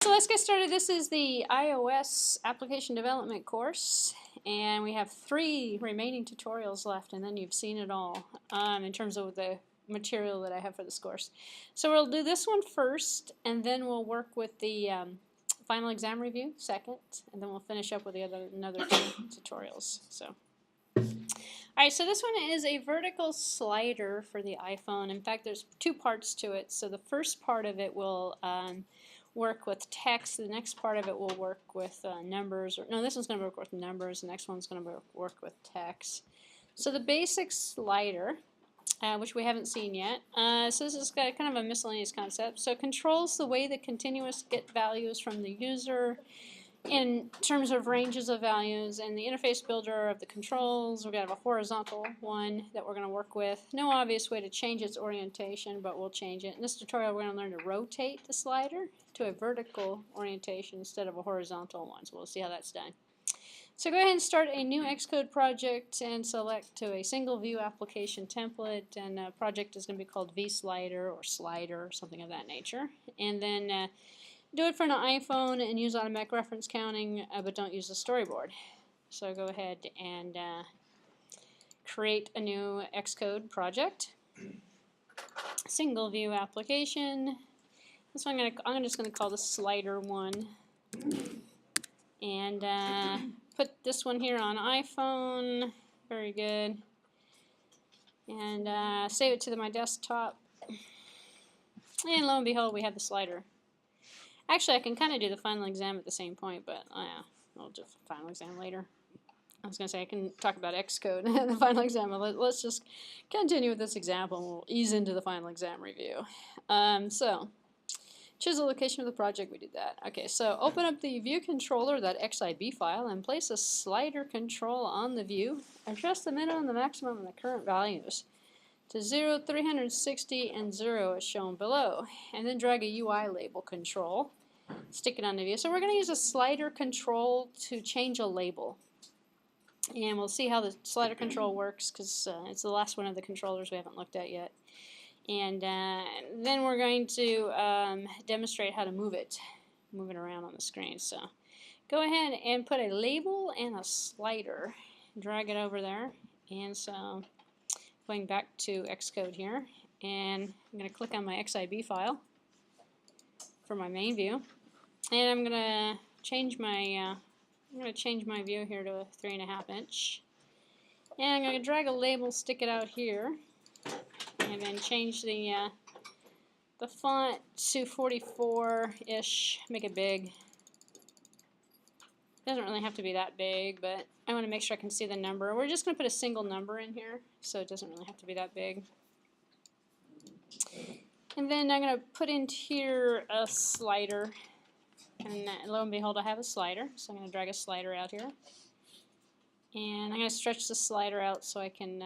So let's get started. This is the iOS application development course, and we have 3 remaining tutorials left, and then you've seen it all in terms of the material that I have for this course. So we'll do this one first, and then we'll work with the final exam review second, and then we'll finish up with the another 2 tutorials. So. Alright, so this one is a vertical slider for the iPhone. In fact, there's 2 parts to it. So the first part of it will work with text. The next part of it will work with numbers. No, this one's going to work with numbers. The next one's going to work with text. So the basic slider, which we haven't seen yet. So this is kind of a miscellaneous concept. So it controls the way the continuous get values from the user in terms of ranges of values, and the interface builder of the controls. We're going to have a horizontal one that we're going to work with. No obvious way to change its orientation, but we'll change it. In this tutorial, we're going to learn to rotate the slider to a vertical orientation instead of a horizontal one. So we'll see how that's done. So go ahead and start a new Xcode project and select to a single view application template, and the project is going to be called vSlider or Slider or something of that nature. And then do it for an iPhone and use automatic reference counting, but don't use the storyboard. So go ahead and create a new Xcode project. Single view application. This one I'm just going to call the slider one. And put this one here on iPhone. Very good. And save it to my desktop. And lo and behold, we have the slider. Actually, I can kind of do the final exam at the same point, but I'll do the final exam later. I was going to say I can talk about Xcode and the final exam, but let's just continue with this example and we'll ease into the final exam review. So, choose the location of the project, we did that. Okay, so open up the view controller.xib file and place a slider control on the view. Adjust the minimum, the maximum, and the current values to 0, 360, and 0 as shown below. And then drag a UI label control. Stick it on the view. So we're going to use a slider control to change a label. And we'll see how the slider control works because it's the last one of the controllers we haven't looked at yet. And then we're going to demonstrate how to move it around on the screen. So go ahead and put a label and a slider. Drag it over there. And so going back to Xcode here, and I'm going to click on my XIB file for my main view, and I'm going to change my view here to a 3.5 inch, and I'm going to drag a label, stick it out here, and then change the font to 44-ish, make it big. Doesn't really have to be that big, but I want to make sure I can see the number. We're just going to put a single number in here, so it doesn't really have to be that big. And then I'm going to put in here a slider, and lo and behold, I have a slider. So I'm going to drag a slider out here, and I'm going to stretch the slider out so I can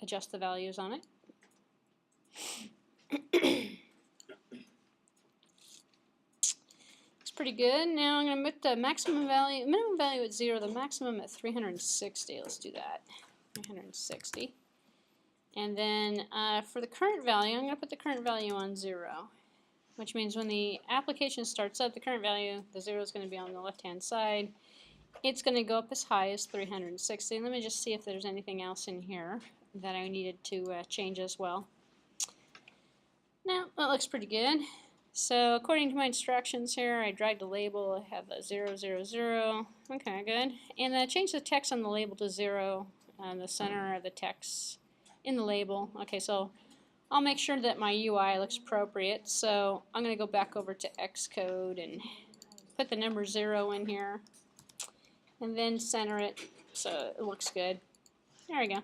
adjust the values on it. Pretty good. Now I'm going to put the minimum value at 0, the maximum at 360. Let's do that. 360. And then for the current value, I'm going to put the current value on 0, which means when the application starts up, the current value, the 0 is going to be on the left-hand side. It's going to go up as high as 360. Let me just see if there's anything else in here that I needed to change as well. Now, that looks pretty good. So according to my instructions here, I dragged a label. I have a 0, 0, 0. Okay, good. And change the text on the label to 0, the center of the text in the label. Okay, so I'll make sure that my UI looks appropriate. So I'm going to go back over to Xcode and put the number 0 in here, and then center it so it looks good. There we go.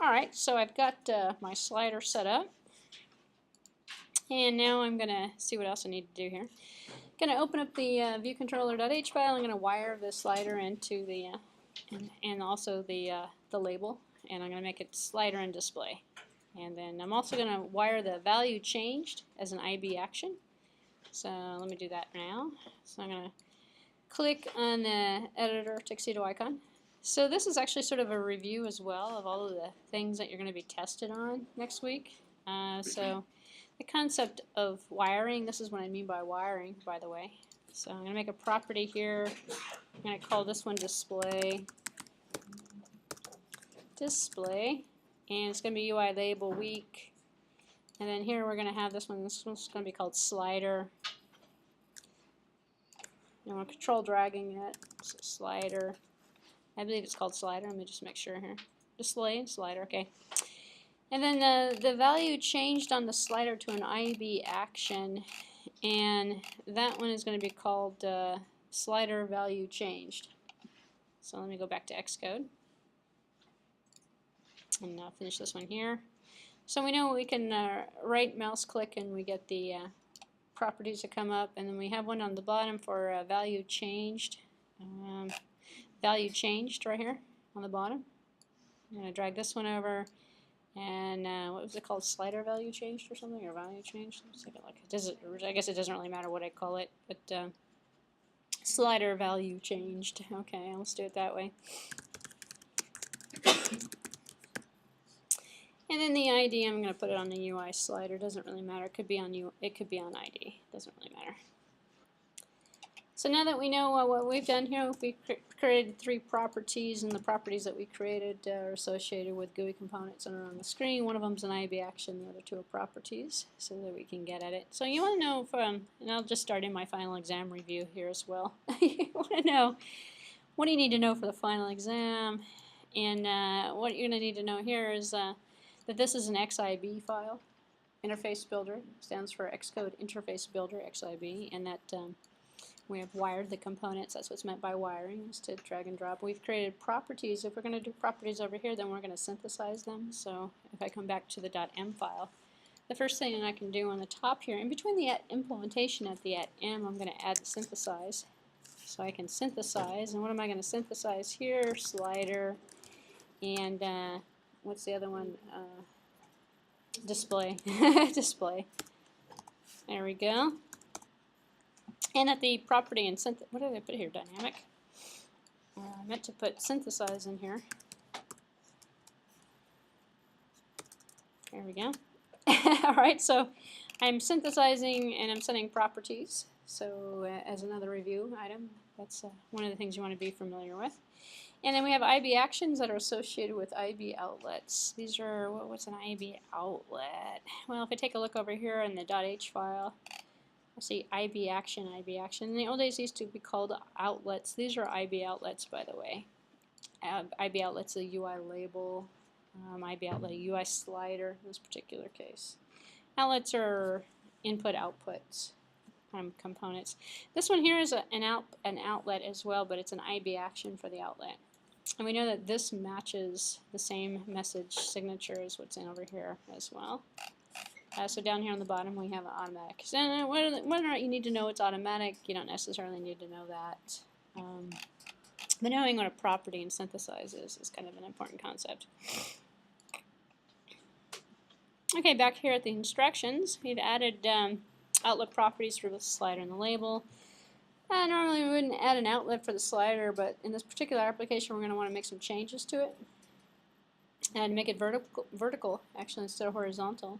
All right, so I've got my slider set up. And now I'm going to see what else I need to do here. Going to open up the viewcontroller.h file. I'm going to wire the slider into the and also the label, and I'm going to make it slider and display. And then I'm also going to wire the value changed as an IB action. So let me do that now. So I'm going to click on the editor tuxedo icon. So this is actually sort of a review as well of all of the things that you're going to be tested on next week. So the concept of wiring. This is what I mean by wiring, by the way. So I'm going to make a property here. I'm going to call this one display. Display. And it's going to be UI label weak. And then here we're going to have this one's going to be called slider. And we're control dragging it. So slider. I believe it's called slider. Let me just make sure here. Display, slider, okay. And then the value changed on the slider to an IB action. And that one is going to be called slider value changed. So let me go back to Xcode. And now finish this one here. So we know we can right mouse click and we get the properties that come up, and then we have one on the bottom for value changed. Value changed right here on the bottom. I'm going to drag this one over, and what was it called? Slider value changed or something, or value changed? Let's take a look. I guess it doesn't really matter what I call it, but slider value changed. Okay, let's do it that way. And then the ID, I'm going to put it on the UI slider. Doesn't really matter. It could be on it could be on ID. Doesn't really matter. So now that we know what we've done here, we created 3 properties, and the properties that we created are associated with GUI components that are on the screen. One of them is an IB action. The other 2 are properties, so that we can get at it. So you want to know, and I'll just start in my final exam review here as well. You want to know, what do you need to know for the final exam? And what you're going to need to know here is that this is an XIB file. Interface Builder stands for Xcode Interface Builder, XIB, and that we have wired the components. That's what's meant by wiring, is to drag and drop. We've created properties. If we're going to do properties over here, then we're going to synthesize them. So if I come back to the .m file, the first thing I can do on the top here, in between the implementation at the .m, I'm going to add the synthesize. So I can synthesize, and what am I going to synthesize here? Slider, and what's the other one? Display. Display. There we go. And at the property and what did I put here? Dynamic. I meant to put synthesize in here. There we go. Alright, so I'm synthesizing and I'm setting properties. So as another review item, that's one of the things you want to be familiar with. And then we have IB actions that are associated with IB outlets. These are, what's an IB outlet? Well, if I take a look over here in the .h file, I see IB action, IB action. In the old days, these used to be called outlets. These are IB outlets, by the way. IB outlets, a UI label. IB outlet, a UI slider in this particular case. Outlets are input-outputs components. This one here is an outlet as well, but it's an IB action for the outlet. And we know that this matches the same message signature as what's in over here as well. So down here on the bottom we have an automatic. So whether or not you need to know it's automatic, you don't necessarily need to know that. But knowing what a property and synthesize is kind of an important concept. Okay, back here at the instructions, we've added outlet properties for the slider and the label. Normally we wouldn't add an outlet for the slider, but in this particular application we're going to want to make some changes to it and make it vertical actually instead of horizontal.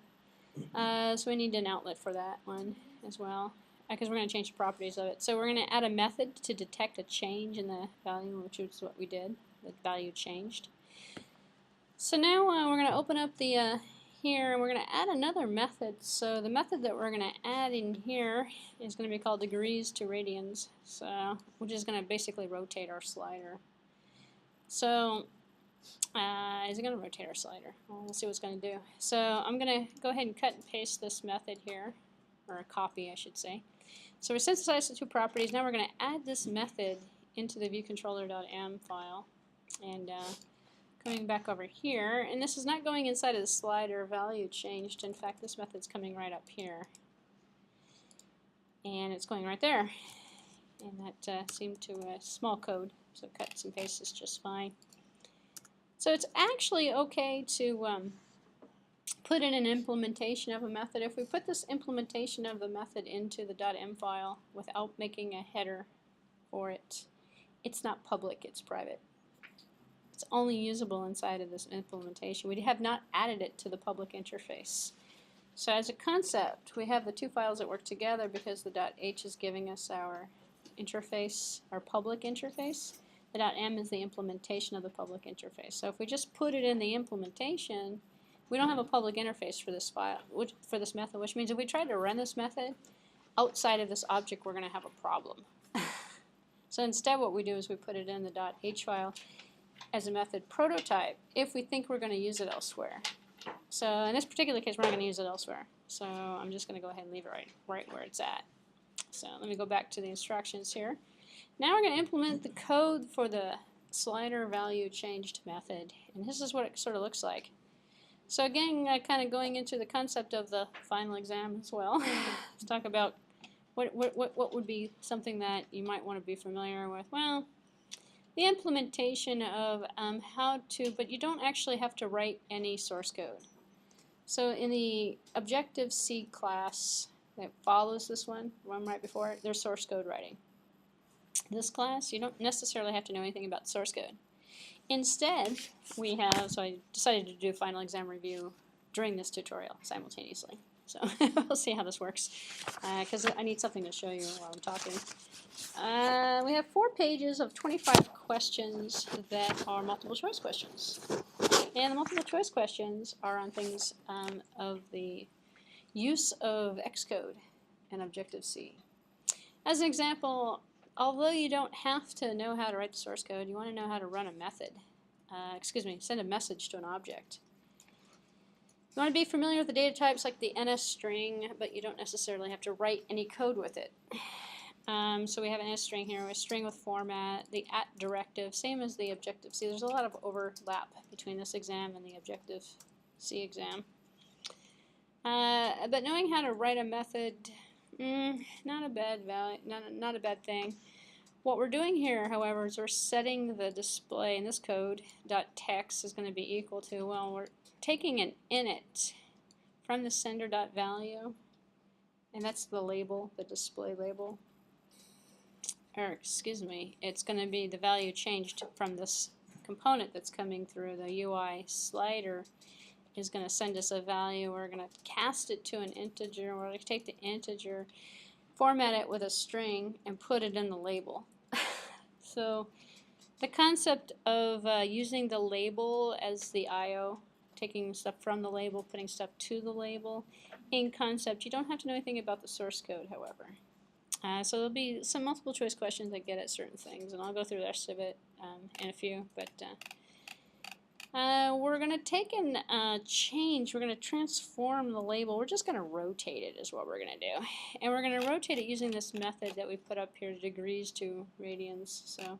So we need an outlet for that one as well, because we're going to change the properties of it. So we're going to add a method to detect a change in the value, which is what we did. The value changed. So now we're going to open up the here, and we're going to add another method. So the method that we're going to add in here is going to be called degrees to radians, so which is going to basically rotate our slider. So is it going to rotate our slider? Well, we'll see what it's going to do. So I'm going to go ahead and cut and paste this method here, or a copy I should say. So we synthesized the 2 properties. Now we're going to add this method into the viewcontroller.m file, and coming back over here, and this is not going inside of the slider value changed. In fact, this method's coming right up here, and it's going right there. And that seemed to small code, so cuts and pastes is just fine. So it's actually okay to put in an implementation of a method. If we put this implementation of the method into the .m file without making a header for it, it's not public, it's private. It's only usable inside of this implementation. We have not added it to the public interface. So as a concept, we have the two files that work together because the .h is giving us our interface, our public interface. The .m is the implementation of the public interface. So if we just put it in the implementation, we don't have a public interface for this file, for this method, which means if we try to run this method outside of this object, we're going to have a problem. So instead what we do is we put it in the .h file as a method prototype if we think we're going to use it elsewhere. So in this particular case, we're not going to use it elsewhere. So I'm just going to go ahead and leave it right where it's at. So let me go back to the instructions here. Now we're going to implement the code for the slider value changed method. And this is what it sort of looks like. So again, kind of going into the concept of the final exam as well. Let's talk about what would be something that you might want to be familiar with. Well, the implementation of how to, but you don't actually have to write any source code. So in the Objective-C class that follows this one right before it, there's source code writing. This class, you don't necessarily have to know anything about source code. Instead, we have, so I decided to do final exam review during this tutorial simultaneously. So we'll see how this works, because I need something to show you while I'm talking. We have 4 pages of 25 questions that are multiple choice questions. And the multiple choice questions are on things of the use of Xcode and Objective-C. As an example, although you don't have to know how to write the source code, you want to know how to run a method. Send a message to an object. You want to be familiar with the data types like the NS string, but you don't necessarily have to write any code with it. So we have an NS string here, a string with format, the @ directive, same as the Objective-C. There's a lot of overlap between this exam and the Objective-C exam. But knowing how to write a method, not a bad value, not a bad thing. What we're doing here, however, is we're setting the display in this code .text is going to be equal to, well, we're taking an init from the sender.value, and that's the label, the display label. Or excuse me, it's going to be the value changed from this component that's coming through the UI slider is going to send us a value. We're going to cast it to an integer. We're going to take the integer, format it with a string, and put it in the label. So the concept of using the label as the I/O, taking stuff from the label, putting stuff to the label, in concept, you don't have to know anything about the source code, however. So there'll be some multiple choice questions that get at certain things, and I'll go through the rest of it in a few. But we're going to take and change, we're going to transform the label. We're just going to rotate it is what we're going to do. And we're going to rotate it using this method that we put up here, degrees to radians. So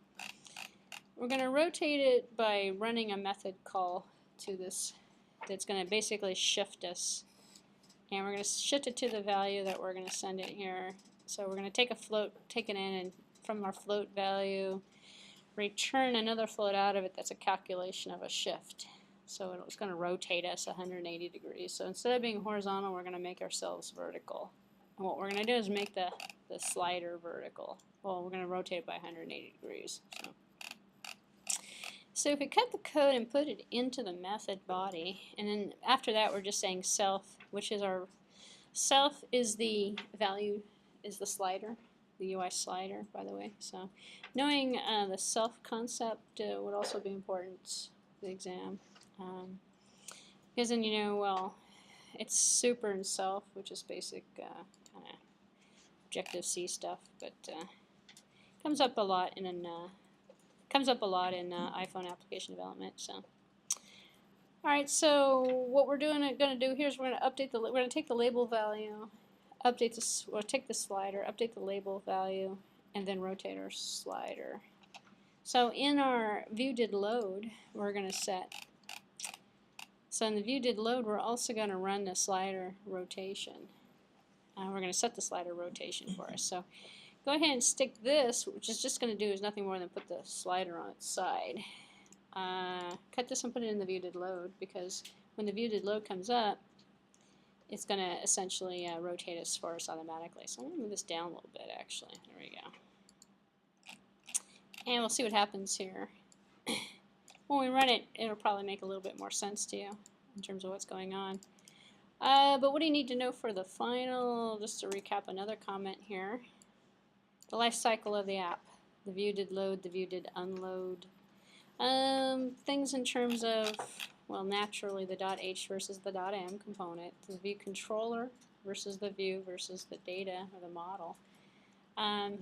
we're going to rotate it by running a method call to this that's going to basically shift us. And we're going to shift it to the value that we're going to send it here. So we're going to take a float, take it in, and from our float value, return another float out of it that's a calculation of a shift. So it's going to rotate us 180 degrees. So instead of being horizontal, we're going to make ourselves vertical. And what we're going to do is make the slider vertical. Well, we're going to rotate it by 180 degrees. So if we cut the code and put it into the method body, and then after that we're just saying self, which is our self is the value, is the slider, the UI slider, by the way. So knowing the self concept would also be important for the exam. Because then you know, well, it's super and self, which is basic kind of Objective-C stuff, but comes up a lot in iPhone application development. So, all right. So what we're going to do here is we're going to update the. We're going to take the label value, update this, or take the slider, update the label value, and then rotate our slider. So in our viewDidLoad, we're going to set. So in the viewDidLoad, we're also going to run the slider rotation. We're going to set the slider rotation for us. So go ahead and stick this, which is just going to do is nothing more than put the slider on its side. Cut this and put it in the viewDidLoad, because when the viewDidLoad comes up, it's going to essentially rotate us for us automatically. So I'm going to move this down a little bit, actually. There we go. And we'll see what happens here. When we run it, it'll probably make a little bit more sense to you in terms of what's going on. But what do you need to know for the final? Just to recap another comment here. The life cycle of the app. The view did load, the view did unload. Things in terms of, well, naturally the .h versus the .m component, the view controller versus the view versus the data or the model.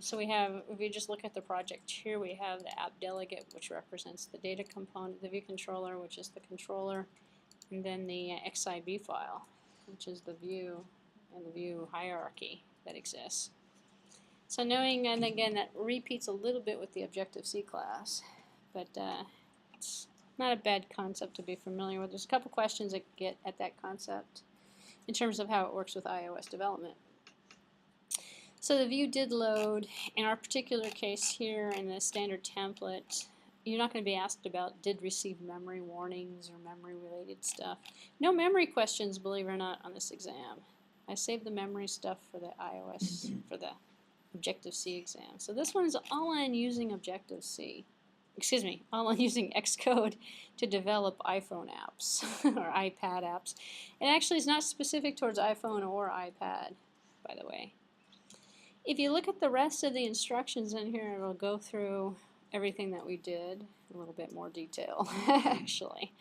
So we have, if you just look at the project here, we have the app delegate, which represents the data component, the view controller, which is the controller, and then the XIB file, which is the view and the view hierarchy that exists. So knowing, and again, that repeats a little bit with the Objective-C class, but it's not a bad concept to be familiar with. There's a couple questions that get at that concept in terms of how it works with iOS development. So the view did load. In our particular case here in the standard template, you're not going to be asked about did receive memory warnings or memory related stuff. No memory questions, believe it or not, on this exam. I saved the memory stuff for the iOS, for the Objective-C exam. So this one's all on using Objective-C. Excuse me, all on using Xcode to develop iPhone apps or iPad apps. It actually is not specific towards iPhone or iPad, by the way. If you look at the rest of the instructions in here, it'll go through everything that we did in a little bit more detail, actually.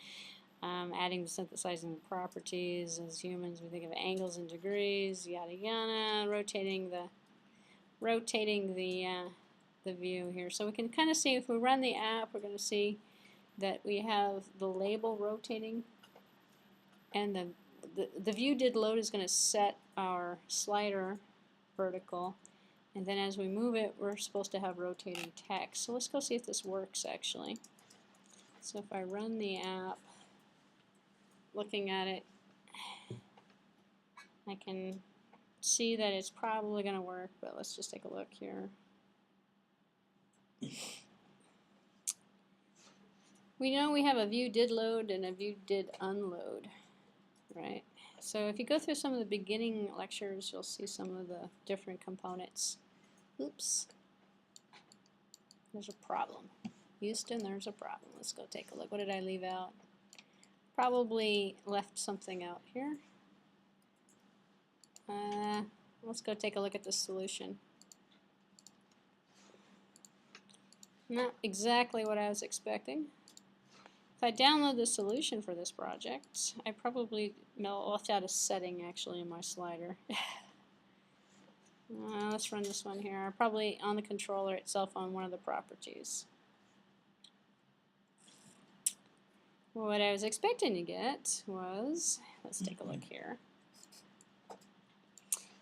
Adding and synthesizing the properties. As humans, we think of angles and degrees, yada yada, rotating the view here. So we can kind of see, if we run the app, we're going to see that we have the label rotating, and the view did load is going to set our slider vertical, and then as we move it, we're supposed to have rotating text. So let's go see if this works actually. So if I run the app, looking at it, I can see that it's probably going to work, but let's just take a look here. We know we have a view did load and a view did unload, right? So if you go through some of the beginning lectures, you'll see some of the different components. Oops. There's a problem. Houston, there's a problem. Let's go take a look. What did I leave out? Probably left something out here. Let's go take a look at the solution. Not exactly what I was expecting. If I download the solution for this project, I probably left out a setting actually in my slider. Let's run this one here. Probably on the controller itself on one of the properties. What I was expecting to get was, let's take a look here.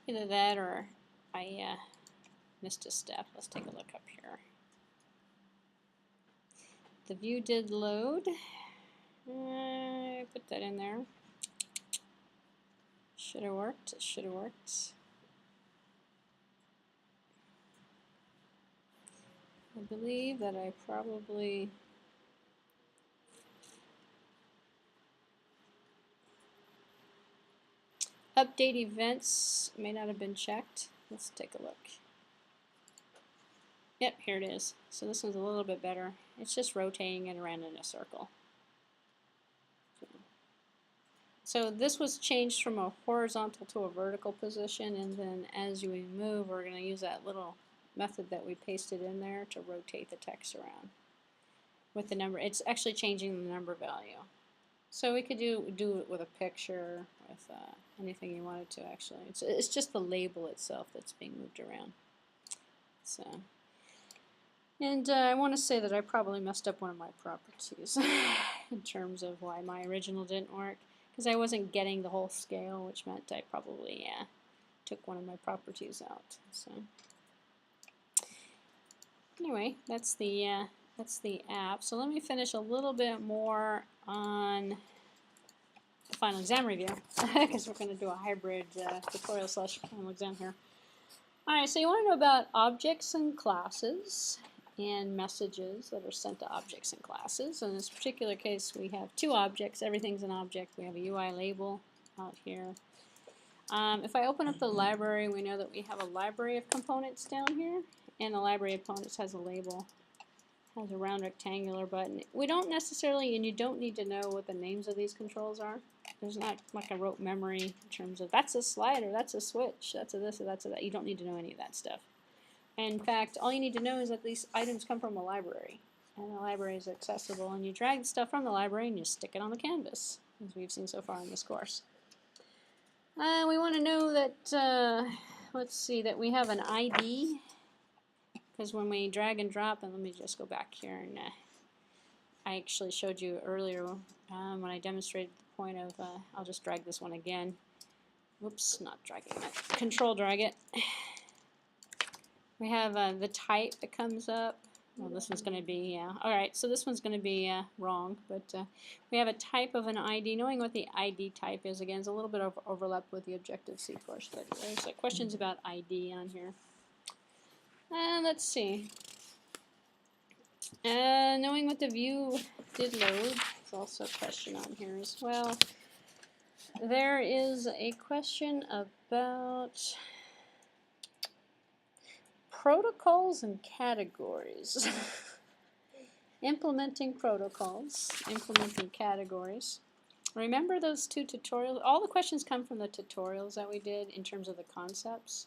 Either that or I missed a step. Let's take a look up here. The view did load. Put that in there. Should have worked. It should have worked. I believe that I probably update events may not have been checked. Let's take a look. Yep, here it is. So this one's a little bit better. It's just rotating it around in a circle. So this was changed from a horizontal to a vertical position, and then as we move, we're going to use that little method that we pasted in there to rotate the text around with the number. It's actually changing the number value. So we could do it with a picture, with anything you wanted to actually. It's just the label itself that's being moved around. So. And I want to say that I probably messed up one of my properties in terms of why my original didn't work, because I wasn't getting the whole scale, which meant I probably took one of my properties out. So anyway, that's the app. So let me finish a little bit more on the final exam review, because we're going to do a hybrid tutorial / final exam here. All right, so you want to know about objects and classes and messages that are sent to objects and classes. In this particular case, we have two objects. Everything's an object. We have a UI label out here. If I open up the library, we know that we have a library of components down here, and the library of components has a label, has a round rectangular button. We don't necessarily, and you don't need to know what the names of these controls are. There's not like a rote memory in terms of that's a slider, that's a switch, that's a this, or that's a that. You don't need to know any of that stuff. In fact, all you need to know is that these items come from a library, and the library is accessible, and you drag the stuff from the library and you stick it on the canvas, as we've seen so far in this course. We want to know that, let's see, that we have an ID, because when we drag and drop, and let me just go back here, and I actually showed you earlier when I demonstrated the point of, I'll just drag this one again. Whoops, not dragging it. Control drag it. We have the type that comes up. Well, this one's going to be, yeah. Alright, so this one's going to be wrong, but we have a type of an ID. Knowing what the ID type is, again, is a little bit of overlap with the Objective-C course, but there's questions about ID on here. Let's see. Knowing what the view did load is also a question on here as well. There is a question about protocols and categories. Implementing protocols, implementing categories. Remember those two tutorials? All the questions come from the tutorials that we did in terms of the concepts.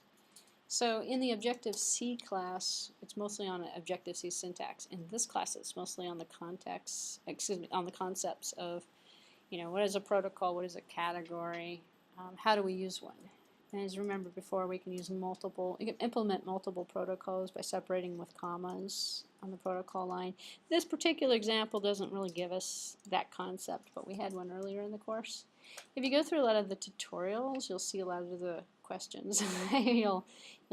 So in the Objective-C class, it's mostly on Objective-C syntax. In this class, it's mostly on the on the concepts of, you know, what is a protocol, what is a category, how do we use one? And as you remember before, we can use multiple, you can implement multiple protocols by separating with commas on the protocol line. This particular example doesn't really give us that concept, but we had one earlier in the course. If you go through a lot of the tutorials, you'll see a lot of the questions. you'll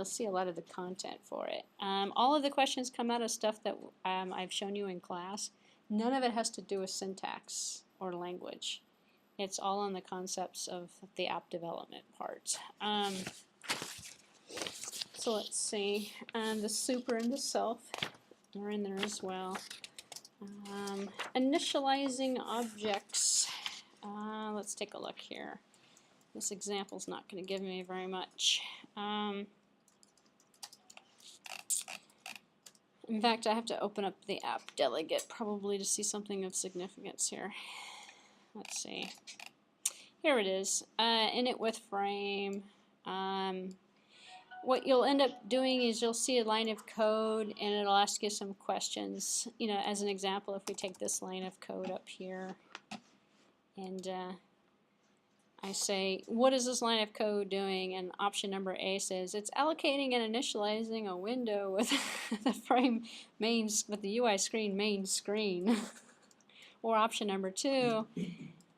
see a lot of the content for it. All of the questions come out of stuff that I've shown you in class. None of it has to do with syntax or language. It's all on the concepts of the app development part. So let's see. The super and the self are in there as well. Initializing objects. Let's take a look here. This example's not going to give me very much. In fact, I have to open up the app delegate probably to see something of significance here. Let's see. Here it is. Init with frame. What you'll end up doing is you'll see a line of code and it'll ask you some questions. You know, as an example, if we take this line of code up here and I say, what is this line of code doing? And option number A says it's allocating and initializing a window with the frame with the UI screen main screen. Or option number 2,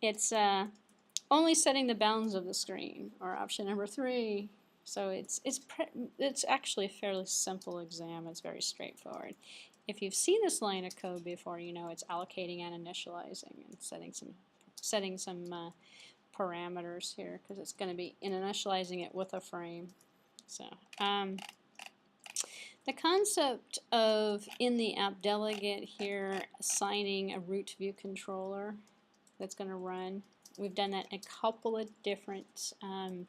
it's only setting the bounds of the screen. Or option number 3. So it's actually a fairly simple exam. It's very straightforward. If you've seen this line of code before, you know it's allocating and initializing and setting some parameters here, because it's going to be initializing it with a frame. So the concept of in the app delegate here assigning a root view controller that's going to run. We've done that in a couple of different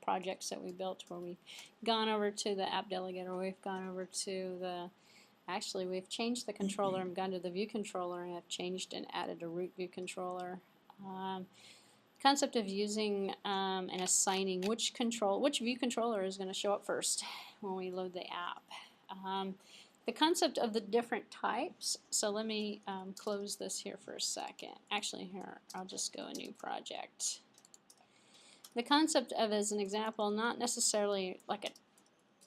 projects that we built where we've gone over to the app delegate, or we've gone over to the, actually we've changed the controller and gone to the view controller and have changed and added a root view controller. Concept of using and assigning which view controller is going to show up first when we load the app. The concept of the different types, so let me close this here for a second. Actually here, I'll just go a new project. The concept of, as an example, not necessarily like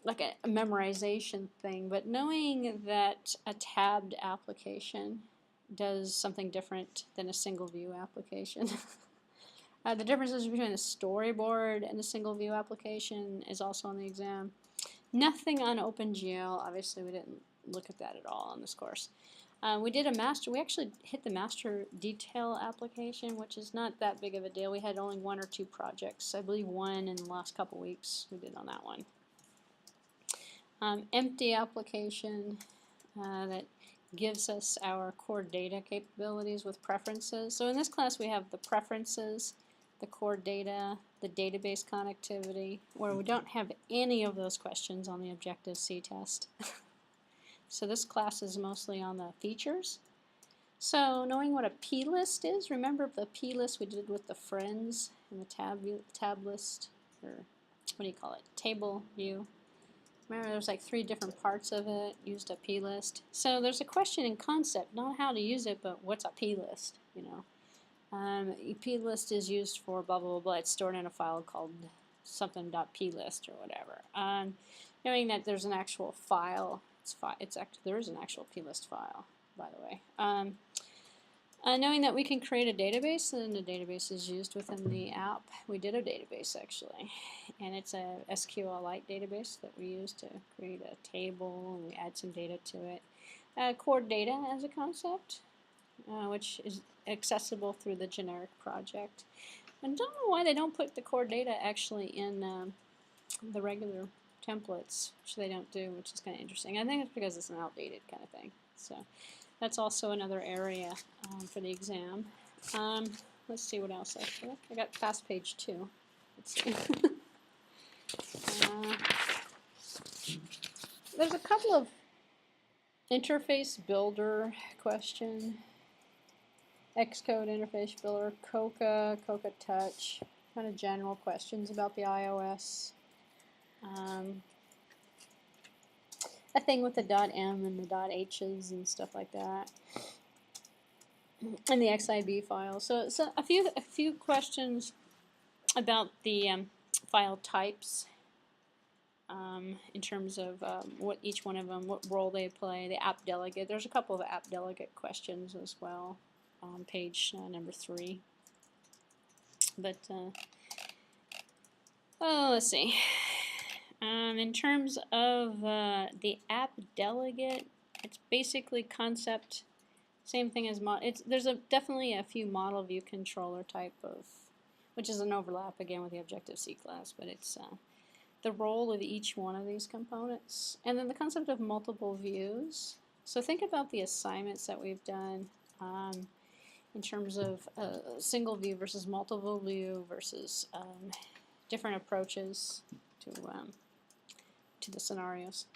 a memorization thing, but knowing that a tabbed application does something different than a single view application. The differences between a storyboard and a single view application is also on the exam. Nothing on OpenGL, obviously we didn't look at that at all on this course. We actually hit the master detail application, which is not that big of a deal. We had only 1 or 2 projects, I believe 1 in the last couple weeks we did on that one. Empty application that gives us our core data capabilities with preferences. So in this class we have the preferences, the core data, the database connectivity, where we don't have any of those questions on the Objective-C test. So this class is mostly on the features. So knowing what a plist is, remember the plist we did with the friends and the tab list, or what do you call it, table view. Remember there's like 3 different parts of it, used a plist. So there's a question in concept, not how to use it, but what's a plist, you know. A plist is used for blah, blah, blah, blah. It's stored in a file called something.plist or whatever. Knowing that there's an actual file, there is an actual plist file, by the way. Knowing that we can create a database, and a database is used within the app. We did a database actually, and it's a SQLite database that we use to create a table, and we add some data to it. Core data as a concept, which is accessible through the generic project. And don't know why they don't put the core data actually in the regular templates, which they don't do, which is kind of interesting. I think it's because it's an outdated kind of thing. So that's also another area for the exam. Let's see what else I think. I got past page 2. Let's see. There's a couple of interface builder question. Xcode interface builder, Coca Touch, kind of general questions about the iOS. A thing with the .m and the .h's and stuff like that, and the XIB file. So a few questions about the file types in terms of what each one of them, what role they play. The app delegate. There's a couple of app delegate questions as well. On page number 3. But, let's see. In terms of the app delegate, it's basically concept, same thing as there's definitely a few model view controller type of, which is an overlap again with the Objective-C class, but it's the role of each one of these components. And then the concept of multiple views. So think about the assignments that we've done. In terms of single view versus multiple view versus different approaches to the scenarios.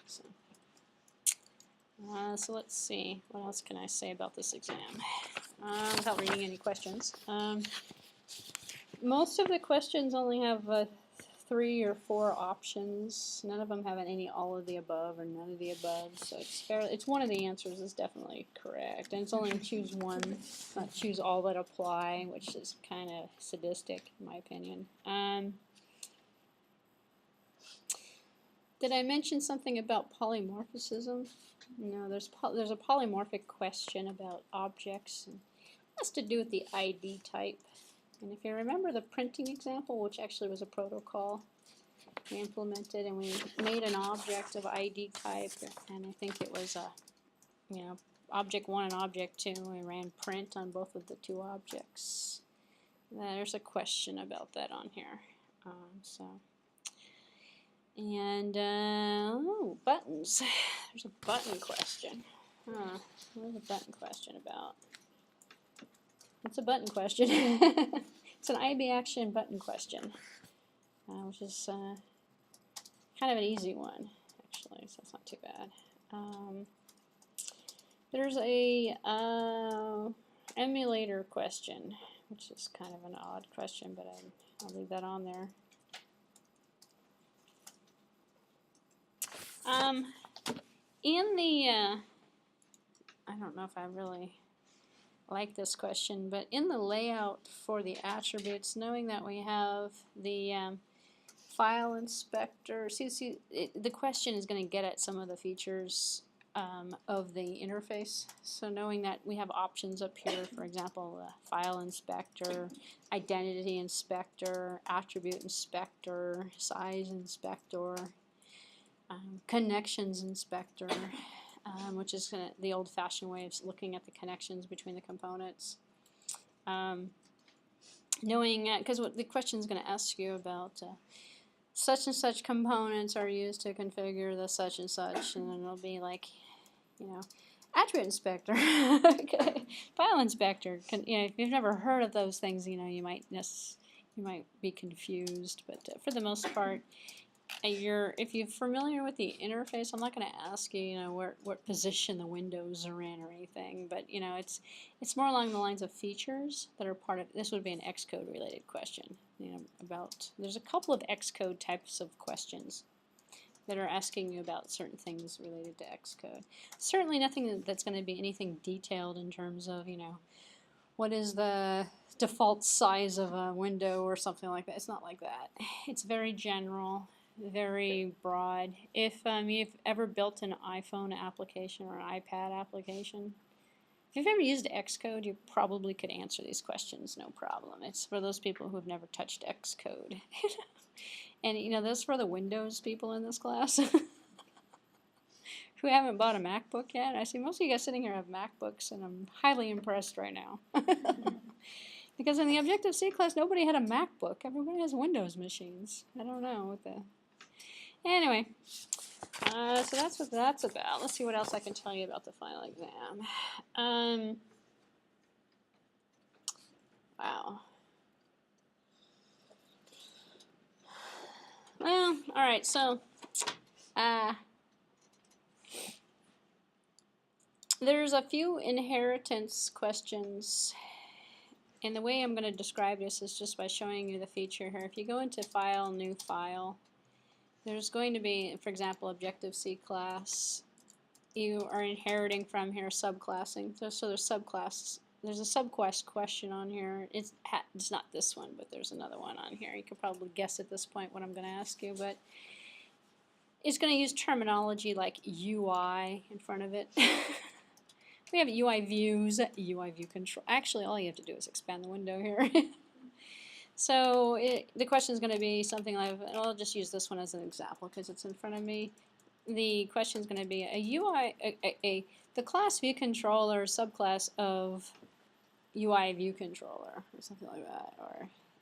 So let's see, what else can I say about this exam without reading any questions. Most of the questions only have 3 or 4 options. None of them have any all of the above or none of the above. So it's one of the answers is definitely correct. And it's only choose one, not choose all that apply, which is kind of sadistic in my opinion. Did I mention something about polymorphism? No, there's a polymorphic question about objects. And it has to do with the ID type. And if you remember the printing example, which actually was a protocol we implemented, and we made an object of ID type, and I think it was object 1 and object 2, and we ran print on both of the 2 objects. There's a question about that on here. Buttons. There's a button question. What's a button question about? It's a button question. It's an IB action button question, which is kind of an easy one, actually, so it's not too bad. There's a emulator question, which is kind of an odd question, but I'll leave that on there. In the, I don't know if I really like this question, but in the layout for the attributes, knowing that we have the file inspector, the question is going to get at some of the features of the interface. So knowing that we have options up here, for example, file inspector, identity inspector, attribute inspector, size inspector, connections inspector, which is the old-fashioned way of looking at the connections between the components. Knowing, because what the question is going to ask you about such and such components are used to configure the such and such, and then it'll be like, attribute inspector, okay, file inspector. If you've never heard of those things, you might be confused, but for the most part, if you're familiar with the interface, I'm not going to ask you, you know, what position the windows are in or anything, but you know, it's more along the lines of features that are part of. This would be an Xcode related question, you know, about. There's a couple of Xcode types of questions that are asking you about certain things related to Xcode. Certainly nothing that's going to be anything detailed in terms of, you know, what is the default size of a window or something like that. It's not like that. It's very general, very broad. If you've ever built an iPhone application or an iPad application, if you've ever used Xcode, you probably could answer these questions no problem. It's for those people who have never touched Xcode. And you know, this is for the Windows people in this class who haven't bought a MacBook yet. I see most of you guys sitting here have MacBooks, and I'm highly impressed right now. Because in the Objective-C class, nobody had a MacBook. Everybody has Windows machines. I don't know what the... Anyway, so that's what that's about. Let's see what else I can tell you about the final exam. Wow. Well, all right, so there's a few inheritance questions, and the way I'm going to describe this is just by showing you the feature here. If you go into File, New File, there's going to be, for example, Objective-C class. You are inheriting from here subclassing. So there's subclasses. There's a subquest question on here. It's not this one, but there's another one on here. You could probably guess at this point what I'm going to ask you, but it's going to use terminology like UI in front of it. We have UI views, UI view control. Actually, all you have to do is expand the window here. So the question is going to be something like, I'll just use this one as an example because it's in front of me. The question is going to be a UI, the class view controller subclass of UI view controller or something like that.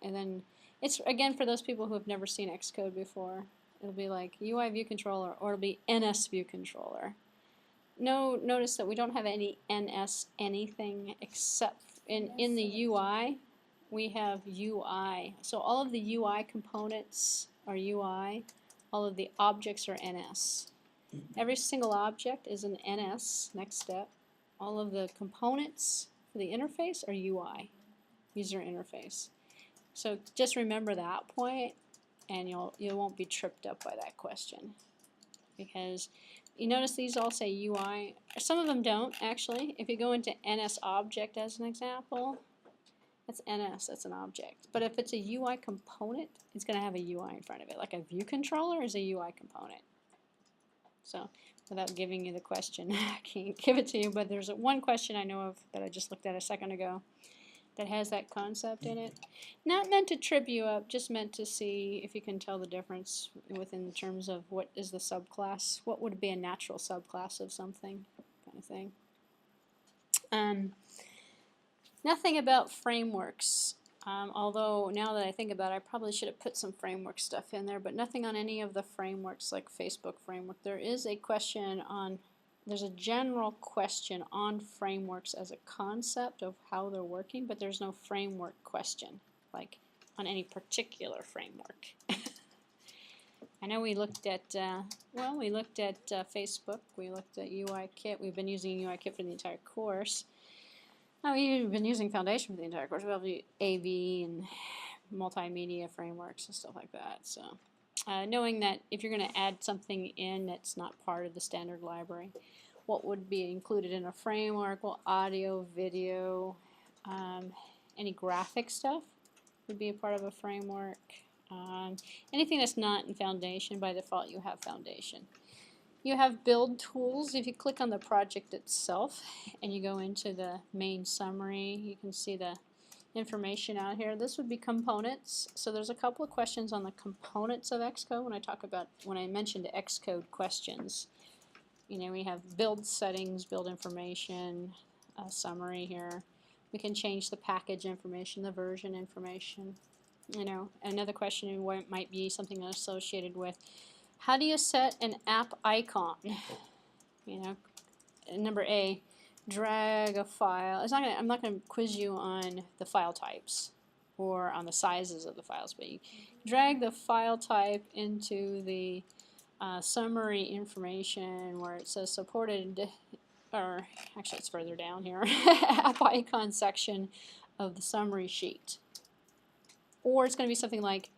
And then it's, again, for those people who have never seen Xcode before, it'll be like UI view controller, or it'll be NS view controller. Notice that we don't have any NS anything except in the UI. We have UI. So all of the UI components are UI. All of the objects are NS. Every single object is an NS, next step. All of the components for the interface are UI, user interface. So just remember that point, and you won't be tripped up by that question. Because you notice these all say UI. Some of them don't, actually. If you go into NS object as an example, that's NS, that's an object. But if it's a UI component, it's going to have a UI in front of it. Like a view controller is a UI component. So without giving you the question, I can't give it to you, but there's one question I know of that I just looked at a second ago that has that concept in it. Not meant to trip you up, just meant to see if you can tell the difference within terms of what is the subclass, what would be a natural subclass of something, kind of thing. Nothing about frameworks, although now that I think about it, I probably should have put some framework stuff in there, but nothing on any of the frameworks like Facebook framework. There is a question on, there's a general question on frameworks as a concept of how they're working, but there's no framework question, like on any particular framework. I know we looked at, Facebook, we looked at UIKit, we've been using UIKit for the entire course. We've been using Foundation for the entire course. We have AV and multimedia frameworks and stuff like that. So knowing that if you're going to add something in that's not part of the standard library, what would be included in a framework? Well, audio, video, any graphic stuff would be a part of a framework. Anything that's not in Foundation, by default you have Foundation. You have build tools. If you click on the project itself and you go into the main summary, you can see the information out here. This would be components. So there's a couple of questions on the components of Xcode when I mentioned Xcode questions. You know, we have build settings, build information, summary here. We can change the package information, the version information. You know, another question might be something associated with, how do you set an app icon? You know, number A, drag a file. I'm not going to quiz you on the file types. or on the sizes of the files, but you drag the file type into the summary information where it says supported, or actually it's further down here, app icon section of the summary sheet. Or it's going to be something like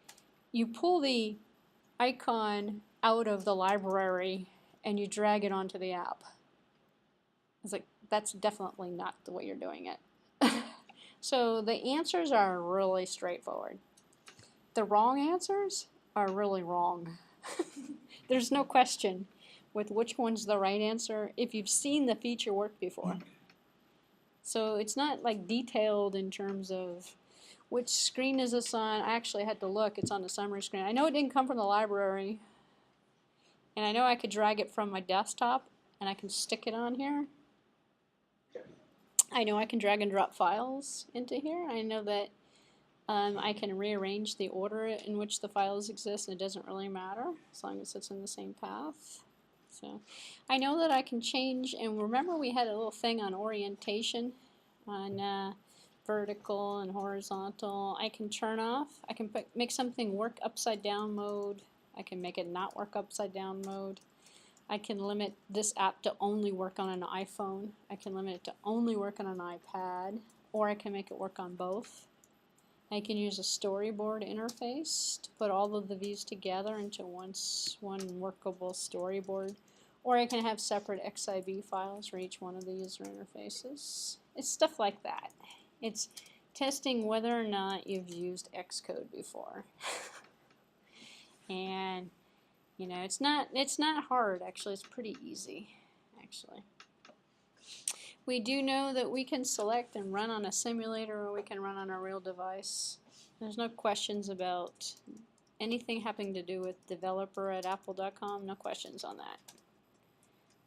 you pull the icon out of the library and you drag it onto the app. It's like, that's definitely not the way you're doing it. So the answers are really straightforward. The wrong answers are really wrong. There's no question with which one's the right answer if you've seen the feature work before. So it's not like detailed in terms of which screen is this on. I actually had to look. It's on the summary screen. I know it didn't come from the library. And I know I could drag it from my desktop and I can stick it on here. I know I can drag and drop files into here. I know that I can rearrange the order in which the files exist, and it doesn't really matter as long as it's in the same path. So I know that I can change, and remember we had a little thing on orientation, on vertical and horizontal. I can turn off. I can make something work upside down mode. I can make it not work upside down mode. I can limit this app to only work on an iPhone. I can limit it to only work on an iPad, or I can make it work on both. I can use a storyboard interface to put all of the views together into one workable storyboard, or I can have separate XIB files for each one of the user interfaces. It's stuff like that. It's testing whether or not you've used Xcode before. And you know, it's not hard, actually. It's pretty easy, actually. We do know that we can select and run on a simulator, or we can run on a real device. There's no questions about anything having to do with developer@apple.com. No questions on that.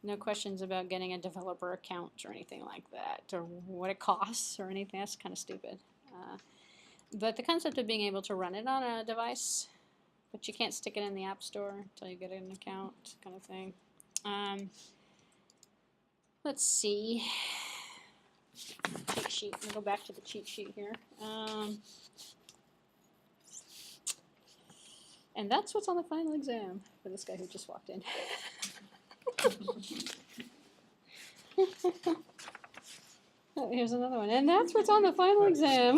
No questions about getting a developer account or anything like that, or what it costs or anything. That's kind of stupid. But the concept of being able to run it on a device, but you can't stick it in the App Store until you get an account, kind of thing. Let's see. Cheat sheet. We'll go back to the cheat sheet here. And that's what's on the final exam for this guy who just walked in. Oh, here's another one. And that's what's on the final exam.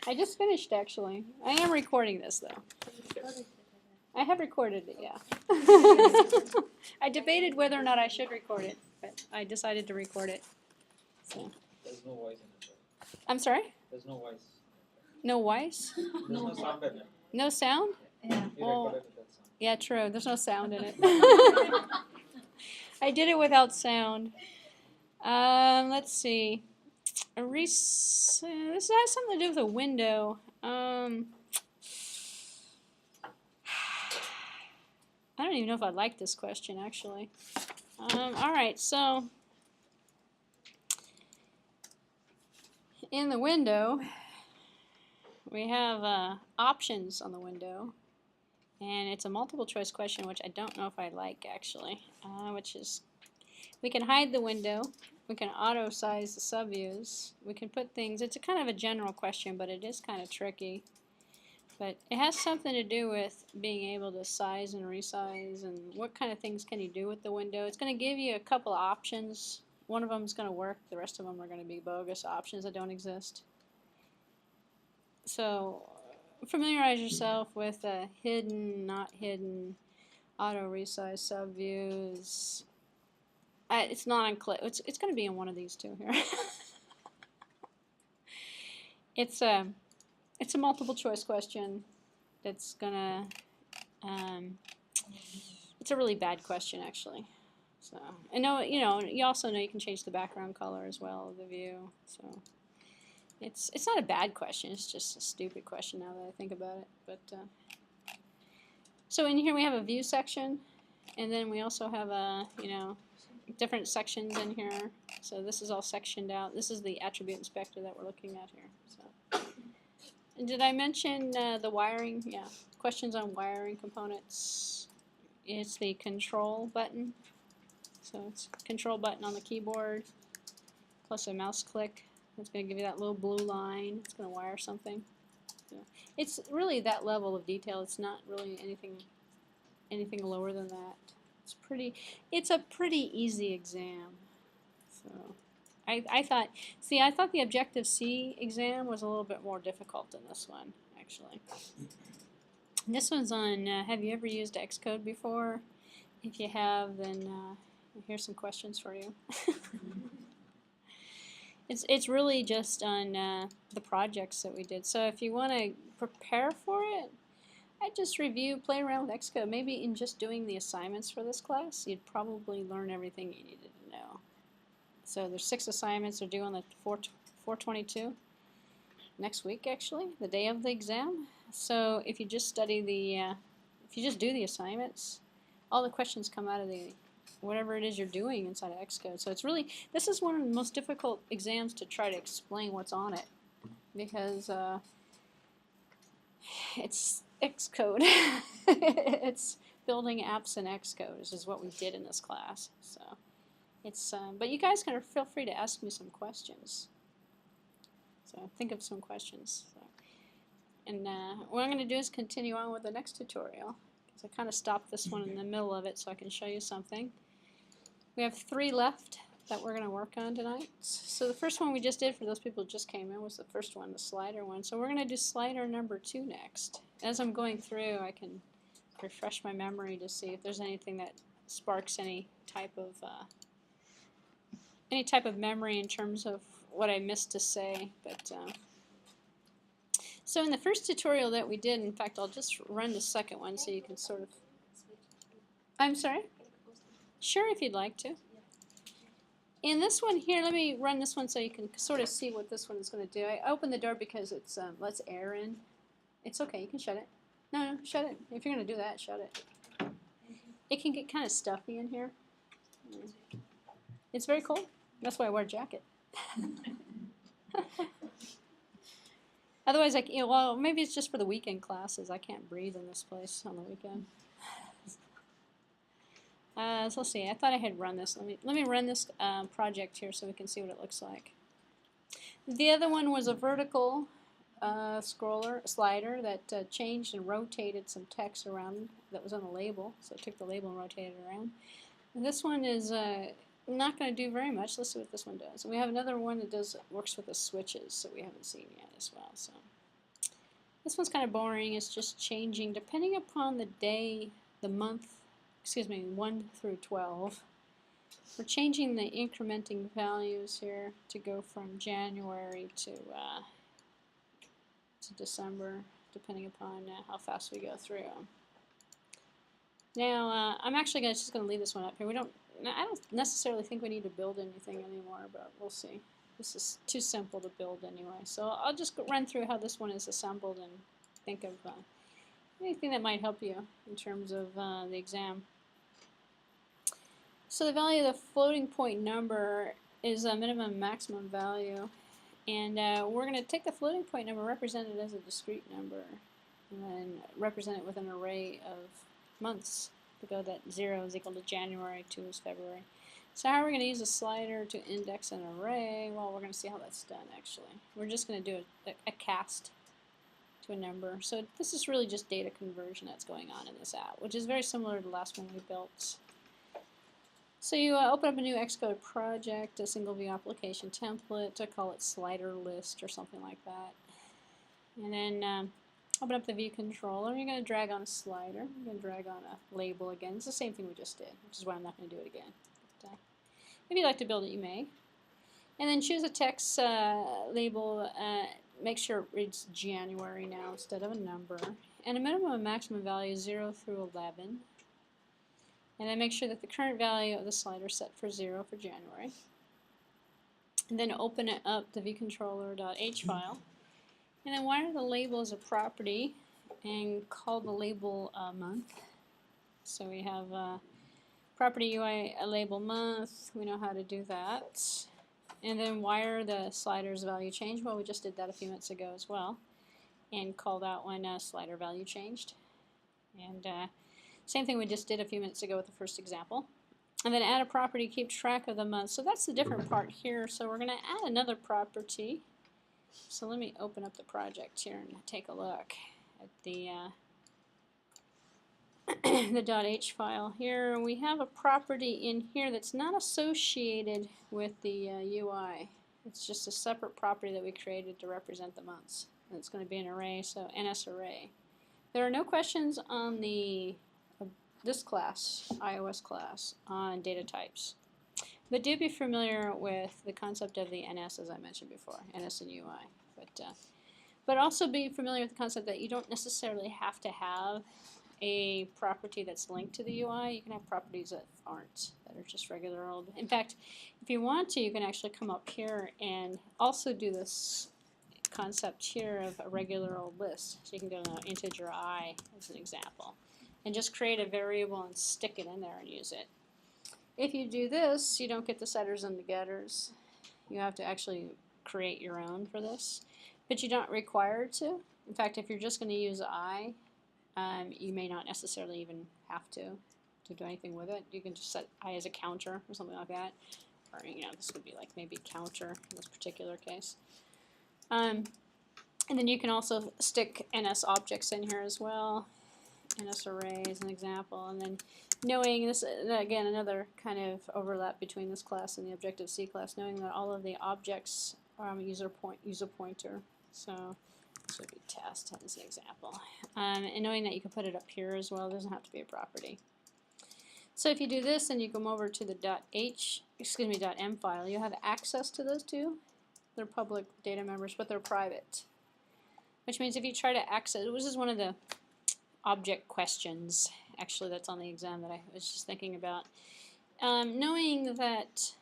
I just finished, actually. I am recording this, though. I have recorded it, yeah. I debated whether or not I should record it, but I decided to record it. So. There's no voice in it. I'm sorry? There's no voice. No voice? There's no sound in it. No sound? Yeah. You Well, recorded with that sound. yeah, true. There's no sound in it. I did it without sound. Let's see. This has something to do with a window. I don't even know if I like this question, actually. Alright, so in the window, we have options on the window. And it's a multiple choice question, which I don't know if I like, actually. Which is, we can hide the window. We can auto size the subviews. We can put things, it's a kind of a general question, but it is kind of tricky. But it has something to do with being able to size and resize and what kind of things can you do with the window. It's going to give you a couple of options. One of them is going to work. The rest of them are going to be bogus options that don't exist. So familiarize yourself with hidden, not hidden, auto resize subviews. It's not on clip. It's going to be in one of these two here. It's a multiple choice question that's gonna. It's a really bad question, actually. So I know you also know you can change the background color as well of the view. So it's not a bad question. It's just a stupid question now that I think about it. But so in here we have a view section, and then we also have a different sections in here. So this is all sectioned out. This is the attribute inspector that we're looking at here. So, and did I mention the wiring? Yeah, questions on wiring components. It's the control button. So it's control button on the keyboard plus a mouse click. It's going to give you that little blue line. It's going to wire something. So it's really that level of detail. It's not really anything lower than that. It's a pretty easy exam. So I thought the Objective-C exam was a little bit more difficult than this one, actually. This one's on, have you ever used Xcode before? If you have, then here's some questions for you. It's really just on the projects that we did. So if you want to prepare for it, I'd just play around with Xcode. Maybe in just doing the assignments for this class, you'd probably learn everything you needed to know. So there's 6 assignments. They're due on the 4/22 next week, actually, the day of the exam. So if you just study if you just do the assignments, all the questions come out of whatever it is you're doing inside of Xcode. So it's really, this is one of the most difficult exams to try to explain what's on it, because it's Xcode. It's building apps in Xcode, which is what we did in this class. So it's, but you guys can feel free to ask me some questions. So think of some questions. So. And what I'm going to do is continue on with the next tutorial. So I kind of stopped this one in the middle of it so I can show you something. We have 3 left that we're going to work on tonight. So the first one we just did for those people who just came in was the first one, the slider one. So we're going to do slider number 2 next. As I'm going through, I can refresh my memory to see if there's anything that sparks any type of memory in terms of what I missed to say. But so in the first tutorial that we did, in fact, I'll just run the second one so you can sort of. I'm sorry? Sure, if you'd like to. In this one here, let me run this one so you can sort of see what this one is going to do. I opened the door because it's lets air in. It's okay, you can shut it. No, shut it. If you're going to do that, shut it. It can get kind of stuffy in here. It's very cold. That's why I wear a jacket. Otherwise, well, maybe it's just for the weekend classes. I can't breathe in this place on the weekend. So let's see. I thought I had run this. Let me run this project here so we can see what it looks like. The other one was a vertical slider that changed and rotated some text around that was on the label. So it took the label and rotated it around. And this one is not going to do very much. Let's see what this one does. And we have another one that works with the switches, so we haven't seen yet as well. So this one's kind of boring. It's just changing depending upon the day, the month, 1 through 12. We're changing the incrementing values here to go from January to December, depending upon how fast we go through. Now, I'm actually just going to leave this one up here. I don't necessarily think we need to build anything anymore, but we'll see. This is too simple to build anyway. So I'll just run through how this one is assembled and think of anything that might help you in terms of the exam. So the value of the floating point number is a minimum and maximum value. And we're going to take the floating point number, represent it as a discrete number, and then represent it with an array of months. To go that 0 is equal to January, 2 is February. So how are we going to use a slider to index an array? Well, we're going to see how that's done, actually. We're just going to do a cast to a number. So this is really just data conversion that's going on in this app, which is very similar to the last one we built. So you open up a new Xcode project, a single view application template. I call it slider list or something like that. And then open up the view controller. You're going to drag on a slider. You're going to drag on a label again. It's the same thing we just did, which is why I'm not going to do it again. But, if you'd like to build it, you may. And then choose a text label. Make sure it reads January now instead of a number. And a minimum and maximum value is 0 through 11. And then make sure that the current value of the slider is set for 0 for January. And then open it up, the viewcontroller.h file. And then wire the label as a property and call the label month. So we have property UI label month. We know how to do that. And then wire the slider's value change. Well, we just did that a few minutes ago as well. And call that one slider value changed. And same thing we just did a few minutes ago with the first example. And then add a property to keep track of the month. So that's the different part here. So we're going to add another property. So let me open up the project here and take a look at the the .h file. Here we have a property in here that's not associated with the UI. It's just a separate property that we created to represent the months. And it's going to be an array, so NS array. There are no questions on the this class, iOS class, on data types. But do be familiar with the concept of the NS, as I mentioned before, NS and UI. But also be familiar with the concept that you don't necessarily have to have a property that's linked to the UI. You can have properties that aren't, that are just regular old. In fact, if you want to, you can actually come up here and also do this concept here of a regular old list. So you can go to integer I as an example and just create a variable and stick it in there and use it. If you do this, you don't get the setters and the getters. You have to actually create your own for this, but you're not required to. In fact, if you're just going to use I, you may not necessarily even have to do anything with it. You can just set I as a counter or something like that, or this would be like maybe counter in this particular case. And then you can also stick NS objects in here as well, NS array as an example, and then knowing this, again, another kind of overlap between this class and the Objective-C class, knowing that all of the objects use a pointer. So this would be test as an example. And knowing that you can put it up here as well, it doesn't have to be a property. So if you do this and you come over to the .m file, you have access to those two. They're public data members, but they're private. Which means if you try to access, this is one of the object questions, actually, that's on the exam that I was just thinking about. Knowing that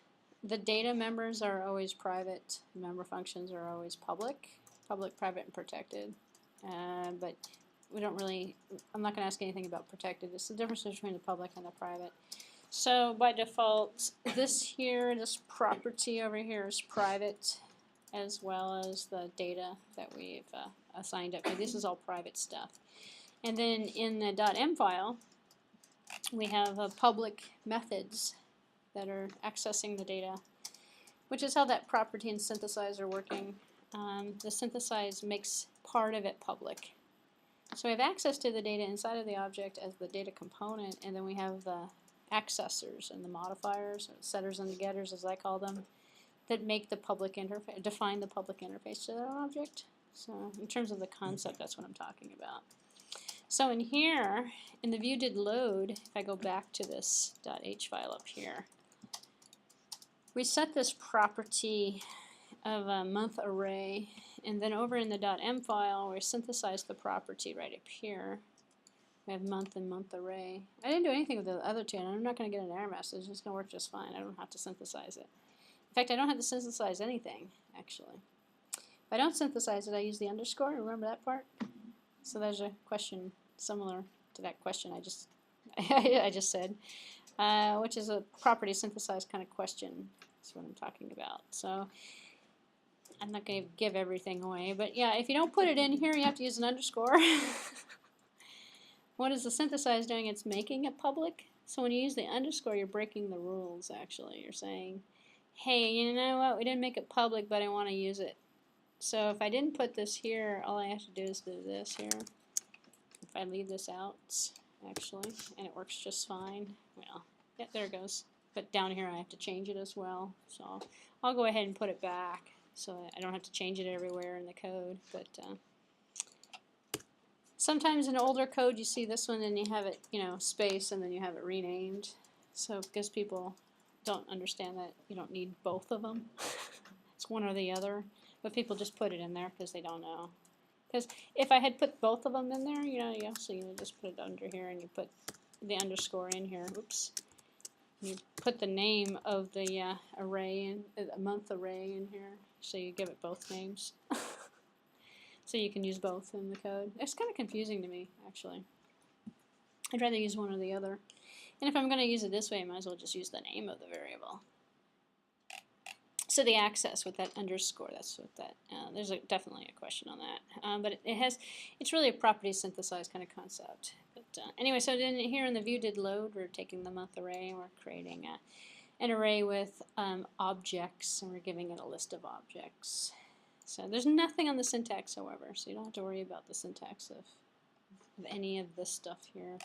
the data members are always private, member functions are always public, private, and protected. But we don't really, I'm not going to ask anything about protected. It's the difference between the public and the private. So by default, this property over here is private, as well as the data that we've assigned up. This is all private stuff. And then in the .m file, we have public methods that are accessing the data, which is how that property and synthesize are working. The synthesize makes part of it public. So we have access to the data inside of the object as the data component, and then we have the accessors and the modifiers, or setters and the getters as I call them, that make the public interface, define the public interface to that object. So in terms of the concept, that's what I'm talking about. So in here, in the view did load, if I go back to this .h file up here, we set this property of a month array, and then over in the .m file, we synthesize the property right up here. We have month and month array. I didn't do anything with the other two, and I'm not going to get an error message. It's going to work just fine. I don't have to synthesize it. In fact, I don't have to synthesize anything, actually. If I don't synthesize it, I use the underscore. Remember that part? So there's a question similar to that question I just I just said, which is a property synthesized kind of question. That's what I'm talking about. So I'm not going to give everything away, but yeah, if you don't put it in here, you have to use an underscore. What is the synthesize doing? It's making it public. So when you use the underscore, you're breaking the rules, actually. You're saying, hey, you know what, we didn't make it public, but I want to use it. So if I didn't put this here, all I have to do is do this here. If I leave this out, actually, and it works just fine, well, yeah, there it goes. But down here I have to change it as well. So I'll go ahead and put it back so I don't have to change it everywhere in the code. But sometimes in older code you see this one and you have it, space, and then you have it renamed. So because people don't understand that you don't need both of them. It's one or the other. But people just put it in there because they don't know. Because if I had put both of them in there, so you just put it under here and you put the underscore in here. Oops. You put the name of the array, in the month array in here. So you give it both names. So you can use both in the code. It's kind of confusing to me, actually. I'd rather use one or the other. And if I'm going to use it this way, I might as well just use the name of the variable. So the access with that underscore, that's what that, there's definitely a question on that. But it's really a property synthesized kind of concept. But Anyway, so then here in the view did load, we're taking the month array and we're creating an array with objects, and we're giving it a list of objects. So there's nothing on the syntax, however, so you don't have to worry about the syntax of any of this stuff here.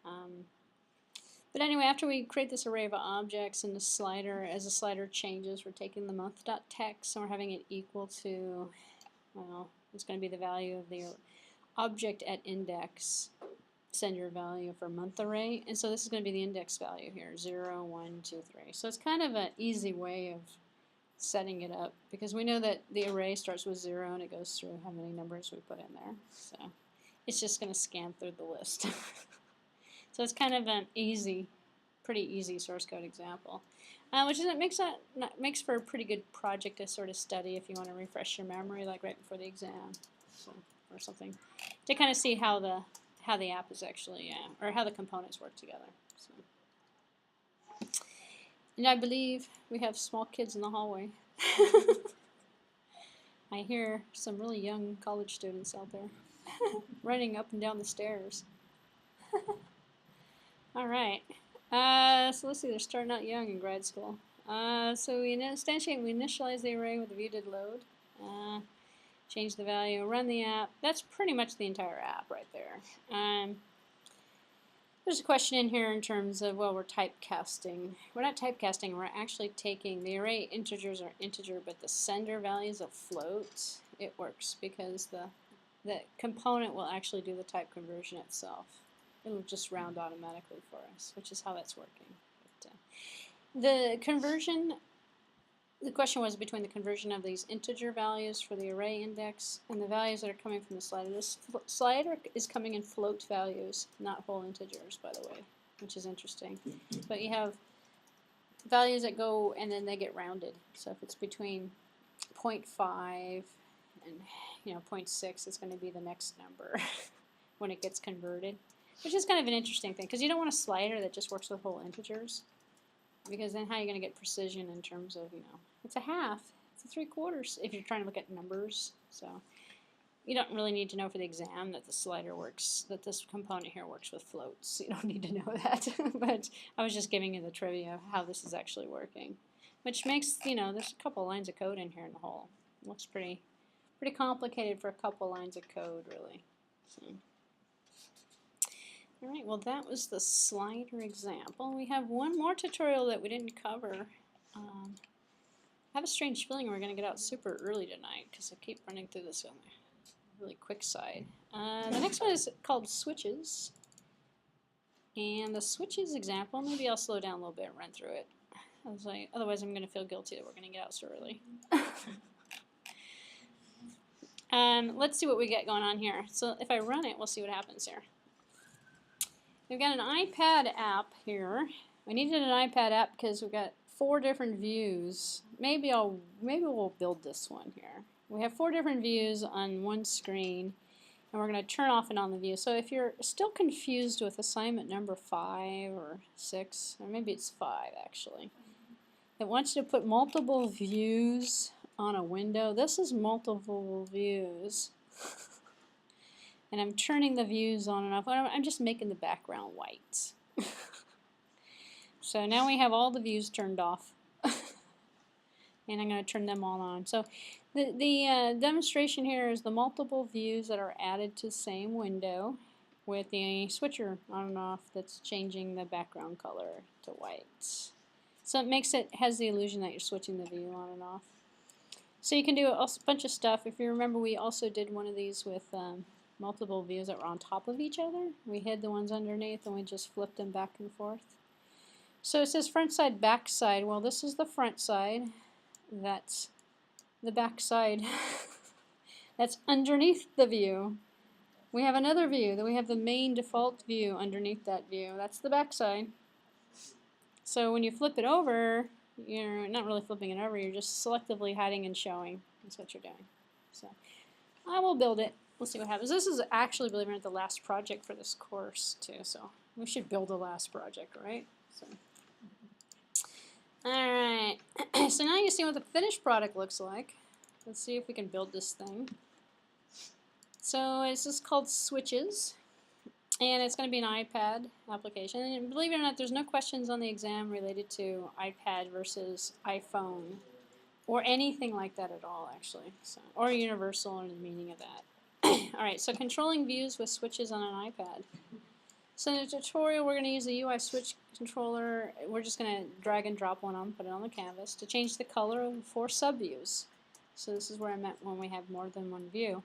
But anyway, after we create this array of objects and the slider, as the slider changes, we're taking the month.text and we're having it equal to, well, it's going to be the value of the object at index, send your value for month array, and so this is going to be the index value here, 0, 1, 2, 3. So it's kind of an easy way of setting it up, because we know that the array starts with 0 and it goes through how many numbers we put in there. So it's just going to scan through the list. So it's kind of an easy, pretty easy source code example, which is, makes for a pretty good project to sort of study if you want to refresh your memory, like right before the exam, or something, to kind of see how the app is actually, or how the components work together. So. And I believe we have small kids in the hallway. I hear some really young college students out there running up and down the stairs. All right, so let's see, they're starting out young in grad school. So we instantiate, we initialize the array with the view did load, change the value, run the app. That's pretty much the entire app right there. There's a question in here in terms of, well, we're typecasting. We're not typecasting, we're actually taking the array integers are integer, but the sender values of float. It works because the component will actually do the type conversion itself. It'll just round automatically for us, which is how that's working. But, the conversion, the question was between the conversion of these integer values for the array index and the values that are coming from the slider. This slider is coming in float values, not whole integers, by the way, which is interesting. But you have values that go and then they get rounded. So if it's between 0.5 and 0.6, it's going to be the next number when it gets converted. Which is kind of an interesting thing, because you don't want a slider that just works with whole integers, because then how are you going to get precision in terms of, it's a half, it's a 3/4, if you're trying to look at numbers. So you don't really need to know for the exam that the slider works, that this component here works with floats. You don't need to know that. But I was just giving you the trivia of how this is actually working, which makes, there's a couple lines of code in here in the whole. It looks pretty complicated for a couple lines of code, really. So. Alright, well that was the slider example. We have one more tutorial that we didn't cover. I have a strange feeling we're going to get out super early tonight because I keep running through this on the really quick side. The next one is called switches. And the switches example, maybe I'll slow down a little bit and run through it. Otherwise I'm going to feel guilty that we're going to get out so early. Let's see what we get going on here. So if I run it, we'll see what happens here. We've got an iPad app here. We needed an iPad app because we've got 4 different views. Maybe we'll build this one here. We have 4 different views on one screen, and we're going to turn off and on the view. So if you're still confused with assignment number 5 or 6, or maybe it's 5 actually, it wants you to put multiple views on a window. This is multiple views. And I'm turning the views on and off. I'm just making the background white. So now we have all the views turned off. And I'm going to turn them all on. So the demonstration here is the multiple views that are added to the same window with the switcher on and off that's changing the background color to white. So it has the illusion that you're switching the view on and off. So you can do a bunch of stuff. If you remember, we also did one of these with multiple views that were on top of each other. We hid the ones underneath and we just flipped them back and forth. So it says front side, back side. Well, this is the front side. That's the back side. That's underneath the view. We have another view. Then we have the main default view underneath that view. That's the back side. So when you flip it over, you're not really flipping it over. You're just selectively hiding and showing. That's what you're doing. So I will build it. We'll see what happens. This is actually, believe it or not, the last project for this course too, so we should build the last project, right? So, alright, so now you see what the finished product looks like. Let's see if we can build this thing. So this is called switches, And it's going to be an iPad application. And believe it or not, there's no questions on the exam related to iPad versus iPhone or anything like that at all, actually. So, or universal or the meaning of that. All right, so controlling views with switches on an iPad. So in the tutorial, we're going to use the UI switch controller. We're just going to drag and drop one on, put it on the canvas to change the color of 4 subviews. So this is where I meant when we have more than one view.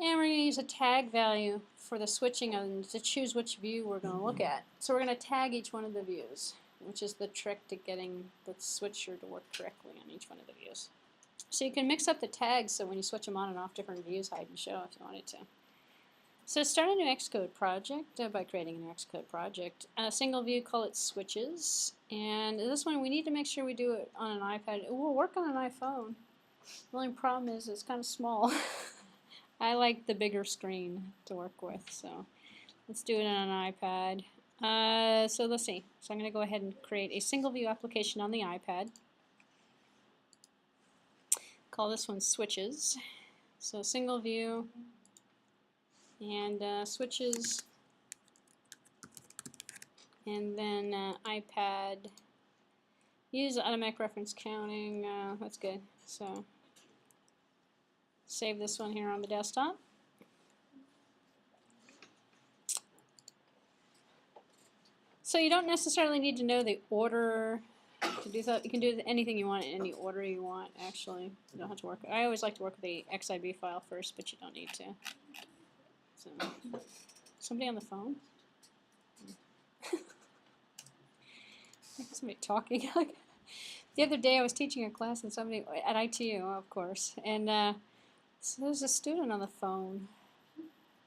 And we're going to use a tag value for the switching and to choose which view we're going to look at. So we're going to tag each one of the views, which is the trick to getting the switcher to work correctly on each one of the views. So you can mix up the tags so when you switch them on and off different views, hide and show if you wanted to. So start a new Xcode project by creating an Xcode project. A single view, call it switches. And this one we need to make sure we do it on an iPad. It will work on an iPhone. The only problem is it's kind of small. I like the bigger screen to work with, so let's do it on an iPad. So let's see. So I'm going to go ahead and create a single view application on the iPad. Call this one switches. So single view and switches, and then iPad. Use automatic reference counting. That's good. So save this one here on the desktop. So you don't necessarily need to know the order to do that. You can do anything you want in any order you want, actually. You don't have to work. I always like to work with the XIB file first, but you don't need to. So, somebody on the phone? Somebody talking. The other day I was teaching a class and somebody at ITU, of course, and so there's a student on the phone.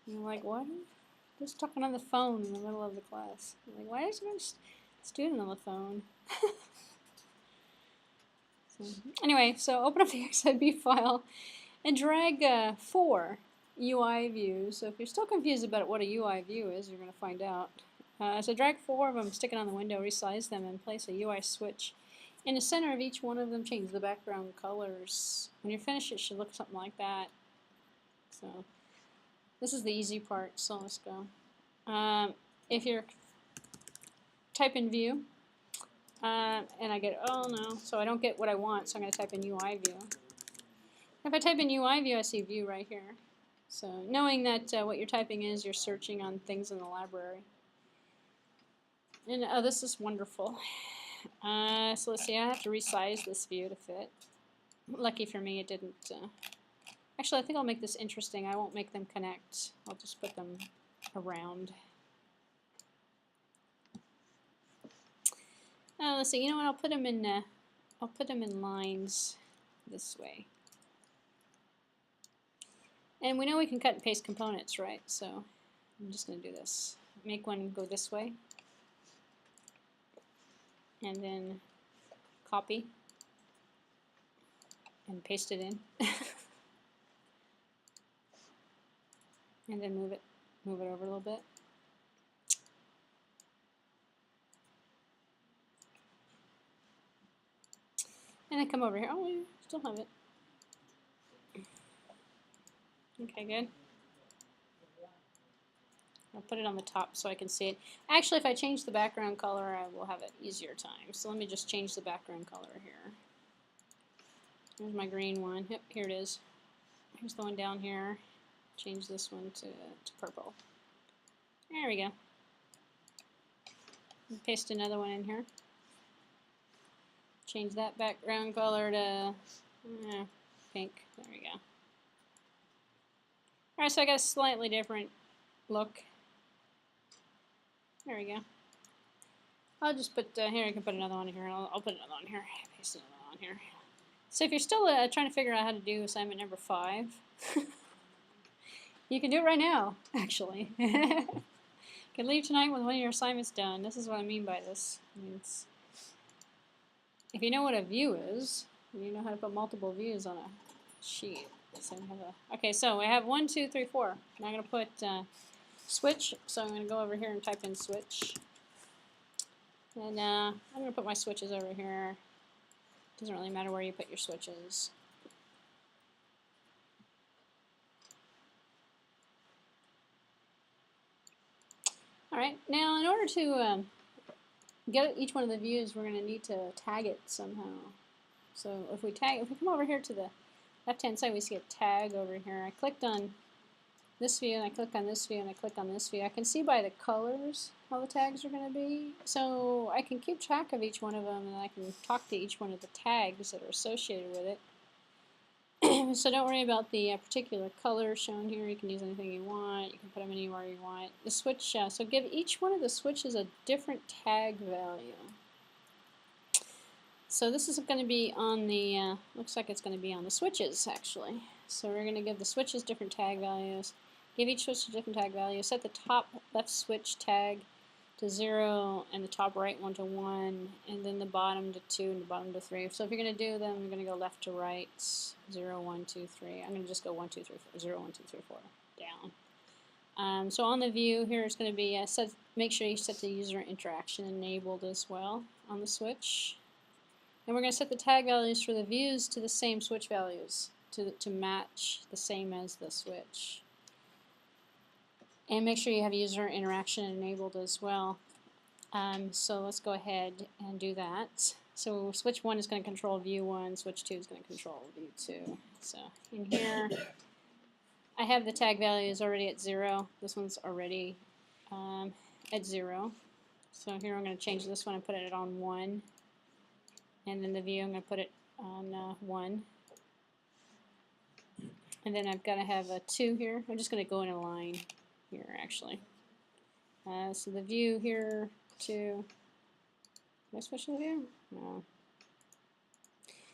And I'm like, what? Just talking on the phone in the middle of the class. I'm like, why is there a student on the phone? So, anyway, so open up the XIB file and drag 4 UI views. So if you're still confused about what a UI view is, you're going to find out. So drag 4 of them, stick it on the window, resize them, and place a UI switch. In the center of each one of them, change the background colors. When you're finished, it should look something like that. So this is the easy part, so let's go. If you're type in view, and I get, oh no, so I don't get what I want, so I'm going to type in UI view. If I type in UI view, I see view right here. So knowing that what you're typing is, you're searching on things in the library. And oh, this is wonderful. So let's see, I have to resize this view to fit. Lucky for me, it didn't. Actually, I think I'll make this interesting. I won't make them connect. I'll just put them around. Let's see. You know what? I'll put them in lines this way. And we know we can cut and paste components, right? So I'm just going to do this. Make one go this way. And then copy and paste it in. And then move it over a little bit. And then come over here. Oh, you still have it. Okay, good. I'll put it on the top so I can see it. Actually, if I change the background color, I will have an easier time. So let me just change the background color here. Here's my green one. Yep, here it is. Here's the one down here. Change this one to purple. There we go. And paste another one in here. Change that background color to pink. There we go. Alright, so I got a slightly different look. There we go. I'll just put, here I can put another one here. I'll put another one here. Paste another one on here. So if you're still trying to figure out how to do assignment number 5, you can do it right now, actually. You can leave tonight with one of your assignments done. This is what I mean by this. I mean, if you know what a view is, you know how to put multiple views on a sheet. So we have okay, so I have 1, 2, 3, 4. And I'm going to put switch. So I'm going to go over here and type in switch. And I'm going to put my switches over here. Doesn't really matter where you put your switches. Alright, now in order to get each one of the views, we're going to need to tag it somehow. So if we come over here to the left-hand side, we see a tag over here. I clicked on this view, and I click on this view, and I click on this view. I can see by the colors how the tags are going to be. So I can keep track of each one of them, and I can talk to each one of the tags that are associated with it. So don't worry about the particular color shown here. You can use anything you want. You can put them anywhere you want. The switch, so give each one of the switches a different tag value. So this is going to be on the, looks like it's going to be on the switches actually. So we're going to give the switches different tag values. Give each switch a different tag value. Set the top left switch tag to 0 and the top right one to 1, and then the bottom to 2 and the bottom to 3. So if you're going to do them, you're going to go left to right, 0, 1, 2, 3. I'm going to just go 1, 2, 3, 4, 0, 1, 2, 3, 4 down. So on the view here, it's going to be make sure you set the user interaction enabled as well on the switch. And we're going to set the tag values for the views to the same switch values to match the same as the switch. And make sure you have user interaction enabled as well. So let's go ahead and do that. So switch 1 is going to control view 1, switch 2 is going to control view 2. So in here, I have the tag values already at 0. This one's already at 0. So here I'm going to change this one and put it on 1. And then the view, I'm going to put it on 1. And then I've got to have a 2 here. I'm just going to go in a line here, actually. So the view here, 2. Did I switch to the view? No.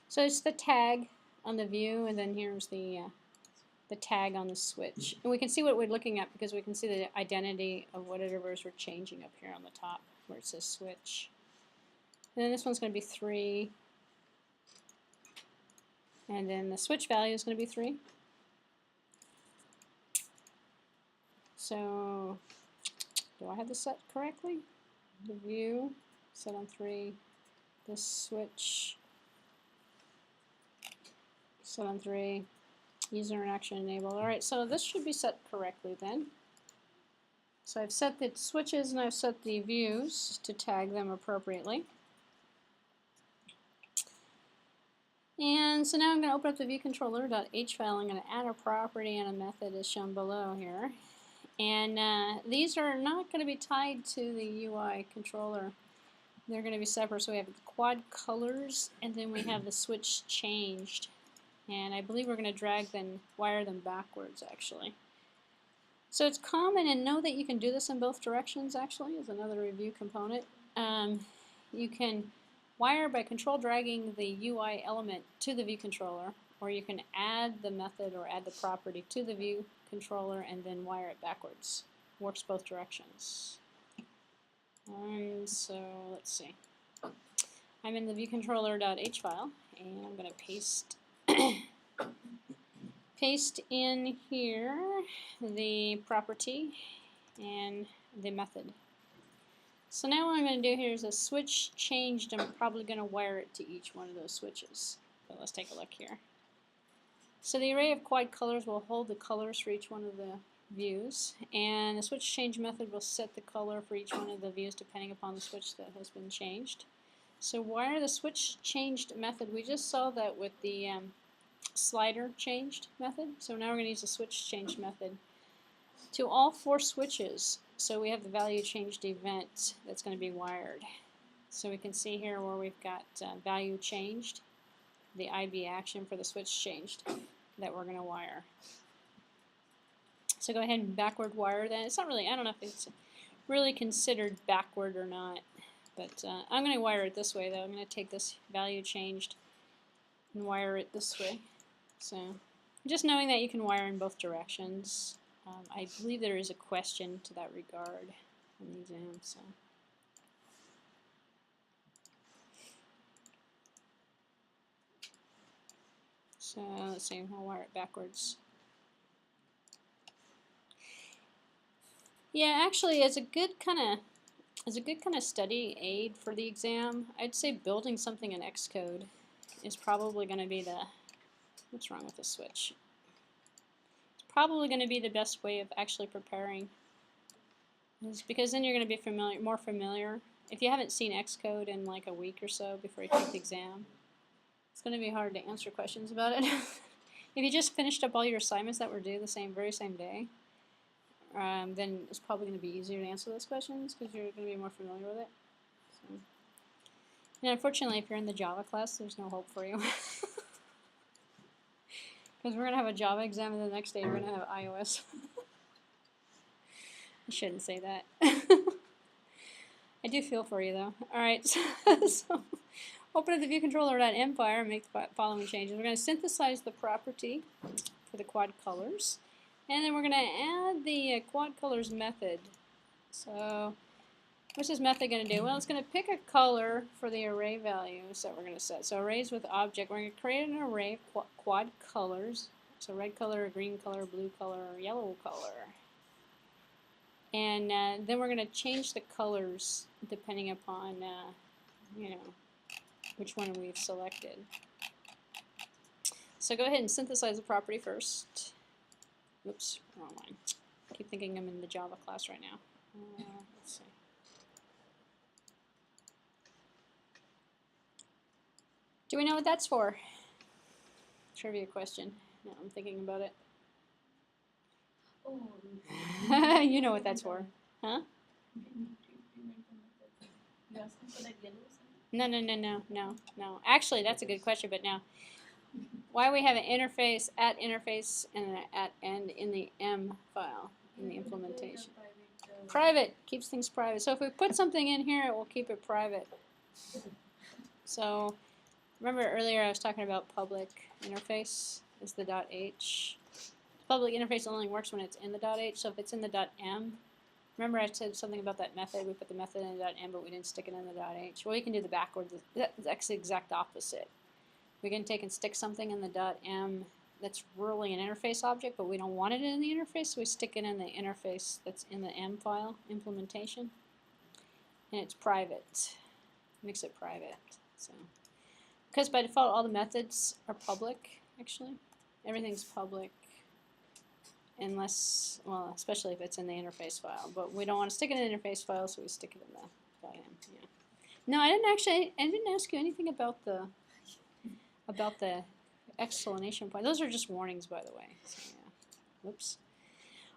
So it's the tag on the view, and then here's the tag on the switch. And we can see what we're looking at because we can see the identity of whatever we're changing up here on the top where it says switch. And then this one's going to be 3. And then the switch value is going to be 3. So, do I have this set correctly? The view set on 3. The switch set on 3. User interaction enabled. Alright, so this should be set correctly then. So I've set the switches and I've set the views to tag them appropriately. And so now I'm going to open up the viewcontroller.h file. I'm going to add a property and a method as shown below here. And these are not going to be tied to the UI controller. They're going to be separate. So we have the quad colors, and then we have the switch changed. And I believe we're going to drag them, wire them backwards actually. So it's common, and know that you can do this in both directions actually, as another review component. You can wire by control dragging the UI element to the view controller, or you can add the method or add the property to the view controller and then wire it backwards. Works both directions. So let's see. I'm in the viewcontroller.h file, and I'm going to paste in here the property and the method. So now what I'm going to do here is a switch changed. I'm probably going to wire it to each one of those switches. So let's take a look here. So the array of quad colors will hold the colors for each one of the views, and the switch change method will set the color for each one of the views depending upon the switch that has been changed. So wire the switch changed method. We just saw that with the slider changed method. So now we're going to use the switch change method to all 4 switches. So we have the value changed event that's going to be wired. So we can see here where we've got value changed, the IB action for the switch changed that we're going to wire. So go ahead and backward wire that. It's not really, I don't know if it's really considered backward or not, but I'm going to wire it this way though. I'm going to take this value changed and wire it this way. So just knowing that you can wire in both directions. I believe there is a question to that regard in the exam. So let's see, I'll wire it backwards. Yeah, actually, as a good kind of study aid for the exam, I'd say building something in Xcode is probably going to be the, what's wrong with the switch? It's probably going to be the best way of actually preparing is because then you're going to be more familiar. If you haven't seen Xcode in like a week or so before you take the exam, it's going to be hard to answer questions about it. If you just finished up all your assignments that were due the very same day, then it's probably going to be easier to answer those questions because you're going to be more familiar with it. So. And unfortunately, if you're in the Java class, there's no hope for you. Because we're going to have a Java exam, and the next day we're going to have iOS. I shouldn't say that. I do feel for you, though. Alright, so open up the viewController.m file and make the following changes. We're going to synthesize the property for the quad colors. And then we're going to add the quad colors method. So what's this method going to do? Well, it's going to pick a color for the array values that we're going to set. So arrays with object. We're going to create an array of quad colors. So red color, green color, blue color, yellow color. And then we're going to change the colors depending upon, you know, which one we've selected. So go ahead and synthesize the property first. Oops, wrong line. I keep thinking I'm in the Java class right now. Let's see. Do we know what that's for? Trivia question. No, I'm thinking about it. Oh. You know what that's for, huh? No. Actually, that's a good question, but no. Why we have an interface, at interface, and an at end in the M file, in the implementation. Private, keeps things private. So if we put something in here, it will keep it private. So remember earlier I was talking about public interface is the .h. Public interface only works when it's in the .h, so if it's in the .m, remember I said something about that method, we put the method in the .m but we didn't stick it in the .h. Well, you can do the backwards, that's the exact opposite. We can take and stick something in the .m that's really an interface object, but we don't want it in the interface, so we stick it in the interface that's in the M file, implementation, and it's private. Makes it private. So, because by default all the methods are public, actually. Everything's public, unless, well, especially if it's in the interface file, but we don't want to stick it in the interface file, so we stick it in the .m. Yeah. No, I didn't ask you anything about the exclamation point. Those are just warnings, by the way. So, yeah. Whoops.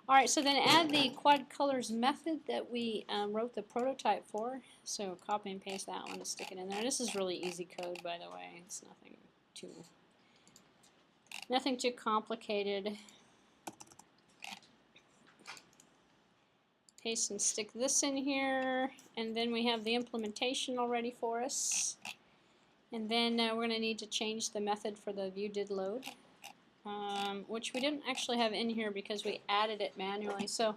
Alright, so then add the quad colors method that we wrote the prototype for. So copy and paste that one and stick it in there. This is really easy code, by the way. It's nothing too complicated. Paste and stick this in here, and then we have the implementation already for us. And then we're going to need to change the method for the viewDidLoad, which we didn't actually have in here because we added it manually. So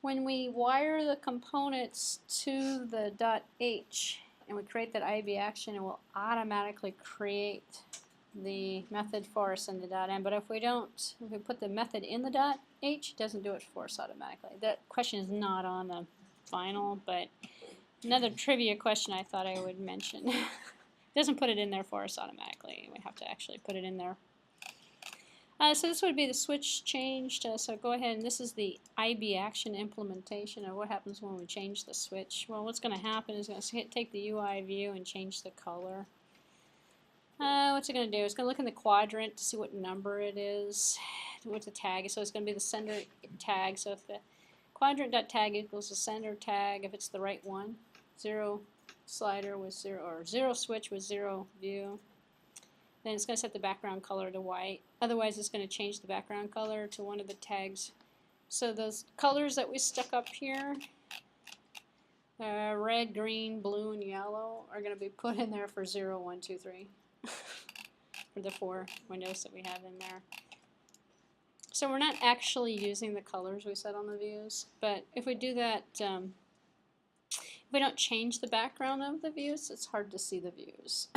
when we wire the components to the .h and we create that IB action, it will automatically create the method for us in the .m. But if we put the method in the .h, it doesn't do it for us automatically. That question is not on the final, but another trivia question I thought I would mention. It doesn't put it in there for us automatically. We have to actually put it in there. So this would be the switch changed. So go ahead, and this is the IB action implementation of what happens when we change the switch. Well, what's going to happen is it's going to take the UI view and change the color. What's it going to do? It's going to look in the quadrant to see what number it is, what the tag is. So it's going to be the sender tag. So if the quadrant.tag equals the sender tag, if it's the right one, 0 slider with 0, or 0 switch with 0 view, then it's going to set the background color to white. Otherwise, it's going to change the background color to one of the tags. So those colors that we stuck up here, red, green, blue, and yellow, are going to be put in there for 0, 1, 2, 3. For the 4 windows that we have in there. So we're not actually using the colors we set on the views, but if we do that, if we don't change the background of the views, it's hard to see the views.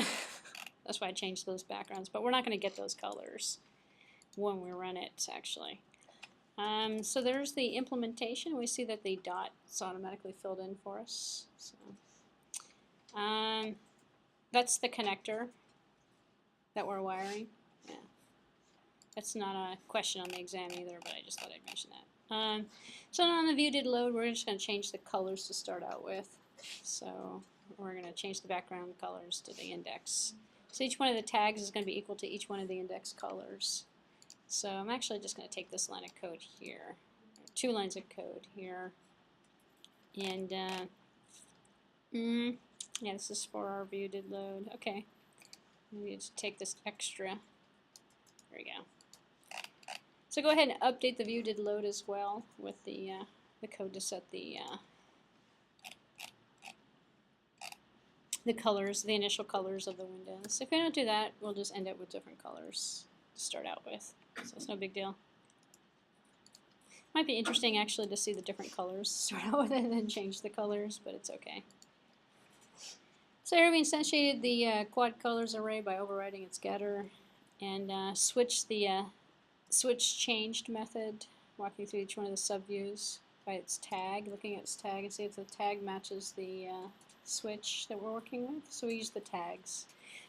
That's why I changed those backgrounds, but we're not going to get those colors when we run it, actually. So there's the implementation. We see that the dot is automatically filled in for us. So, that's the connector that we're wiring. Yeah. That's not a question on the exam either, but I just thought I'd mention that. So on the view did load, we're just going to change the colors to start out with. So we're going to change the background colors to the index. So each one of the tags is going to be equal to each one of the index colors. So I'm actually just going to take this line of code here, 2 lines of code here, and yeah, this is for our view did load. Okay, we need to take this extra. There we go. So go ahead and update the view did load as well with the code to set the colors, the initial colors of the windows. If we don't do that, we'll just end up with different colors to start out with. So it's no big deal. Might be interesting actually to see the different colors to start out with and then change the colors, but it's okay. So here we instantiated the quad colors array by overriding its getter and switch the switch changed method, walking through each one of the subviews by its tag, looking at its tag and see if the tag matches the switch that we're working with. So we use the tags.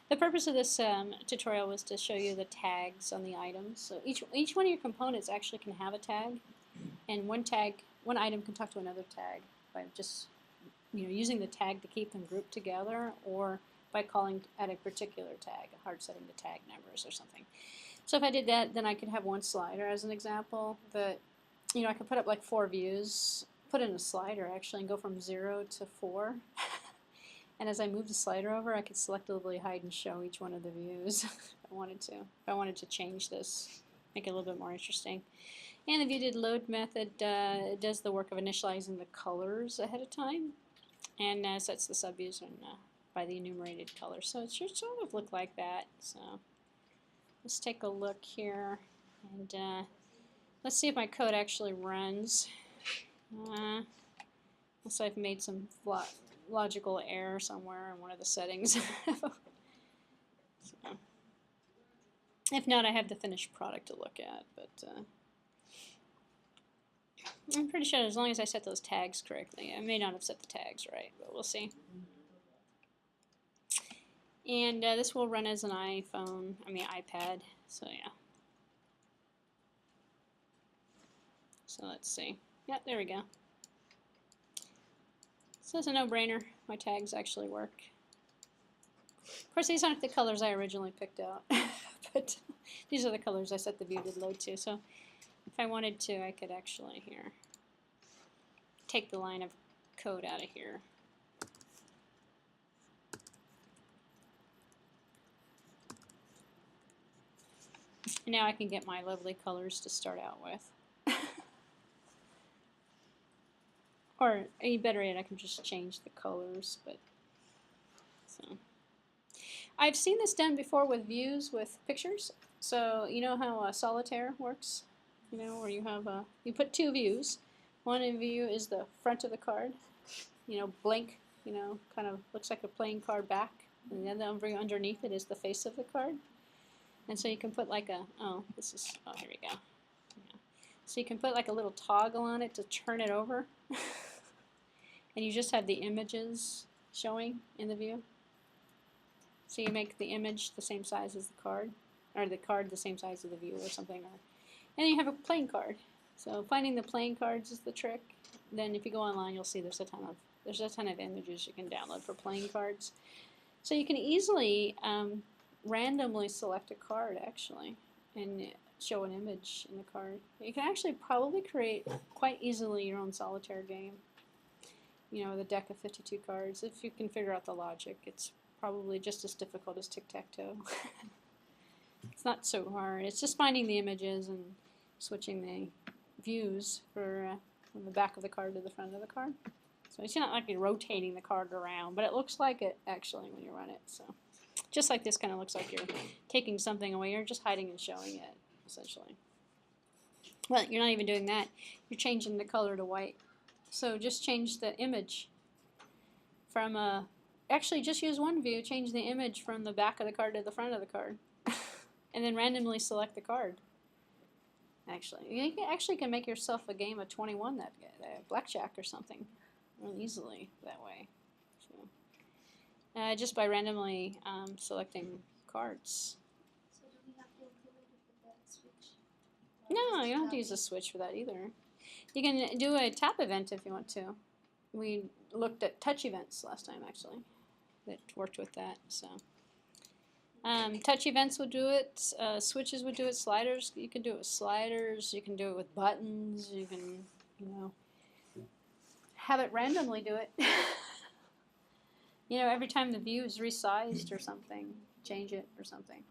The purpose of this tutorial was to show you the tags on the items. So each one of your components actually can have a tag, and one item can talk to another tag by just using the tag to keep them grouped together, or by calling at a particular tag, hard setting the tag numbers or something. So if I did that, then I could have one slider as an example that I could put up like 4 views, put in a slider actually, and go from 0 to 4. And as I move the slider over, I could selectively hide and show each one of the views if I wanted to. If I wanted to change this, make it a little bit more interesting. And the view did load method does the work of initializing the colors ahead of time, and sets the subviews by the enumerated colors. So it should sort of look like that. So let's take a look here, and let's see if my code actually runs. Unless I've made some logical error somewhere in one of the settings. So, if not, I have the finished product to look at, but I'm pretty sure as long as I set those tags correctly. I may not have set the tags right, but we'll see. And this will run as an iPad, so yeah. So let's see. Yep, there we go. So it's a no-brainer. My tags actually work. Of course, these aren't the colors I originally picked out, but these are the colors I set the view did load to. So if I wanted to, I could actually here take the line of code out of here. And now I can get my lovely colors to start out with. Or, better yet, I can just change the colors. But so I've seen this done before with views with pictures. So you know how solitaire works? Where you have you put 2 views. One view is the front of the card, blank, kind of looks like a playing card back, and then the view underneath it is the face of the card. And so you can put like a here we go. So you can put like a little toggle on it to turn it over. And you just have the images showing in the view. So you make the image the same size as the card, or the card the same size as the view or something. And you have a playing card. So finding the playing cards is the trick. Then if you go online, you'll see there's a ton of images you can download for playing cards. So you can easily randomly select a card actually and show an image in the card. You can actually probably create quite easily your own solitaire game. With a deck of 52 cards. If you can figure out the logic, it's probably just as difficult as tic-tac-toe. It's not so hard. It's just finding the images and switching the views from the back of the card to the front of the card. So it's not like you're rotating the card around, but it looks like it actually when you run it. So just like this kind of looks like you're taking something away. You're just hiding and showing it, essentially. Well, you're not even doing that. You're changing the color to white. So just change the image from actually just use one view, change the image from the back of the card to the front of the card. And then randomly select the card. Actually, you can make yourself a game of 21 that blackjack or something real easily that way. So, just by randomly selecting cards. So do we have to include it with the switch? No, you don't have to use a switch for that either. You can do a tap event if you want to. We looked at touch events last time, actually. That worked with that. So touch events would do it. Switches would do it. Sliders, you can do it with sliders. You can do it with buttons. You can, have it randomly do it. Every time the view is resized or something, change it or something.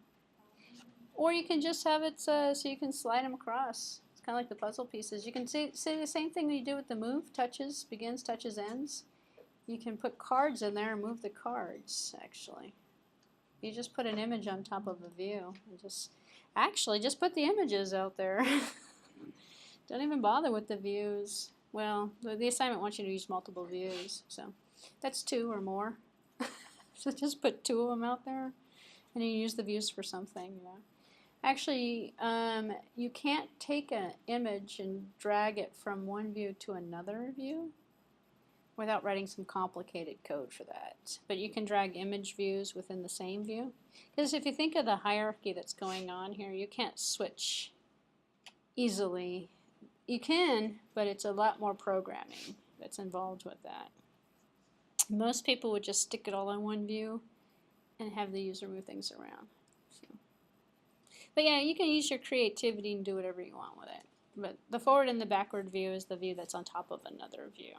Or you can just have it so you can slide them across. It's kind of like the puzzle pieces. You can say the same thing that you do with the move, touches, begins, touches, ends. You can put cards in there and move the cards, actually. You just put an image on top of a view. And just put the images out there. Don't even bother with the views. Well, the assignment wants you to use multiple views, so that's 2 or more. So just put 2 of them out there, and you use the views for something. Actually, you can't take an image and drag it from one view to another view without writing some complicated code for that. But you can drag image views within the same view. Because if you think of the hierarchy that's going on here, you can't switch easily. You can, but it's a lot more programming that's involved with that. Most people would just stick it all in one view and have the user move things around. But yeah, you can use your creativity and do whatever you want with it. But the forward and the backward view is the view that's on top of another view.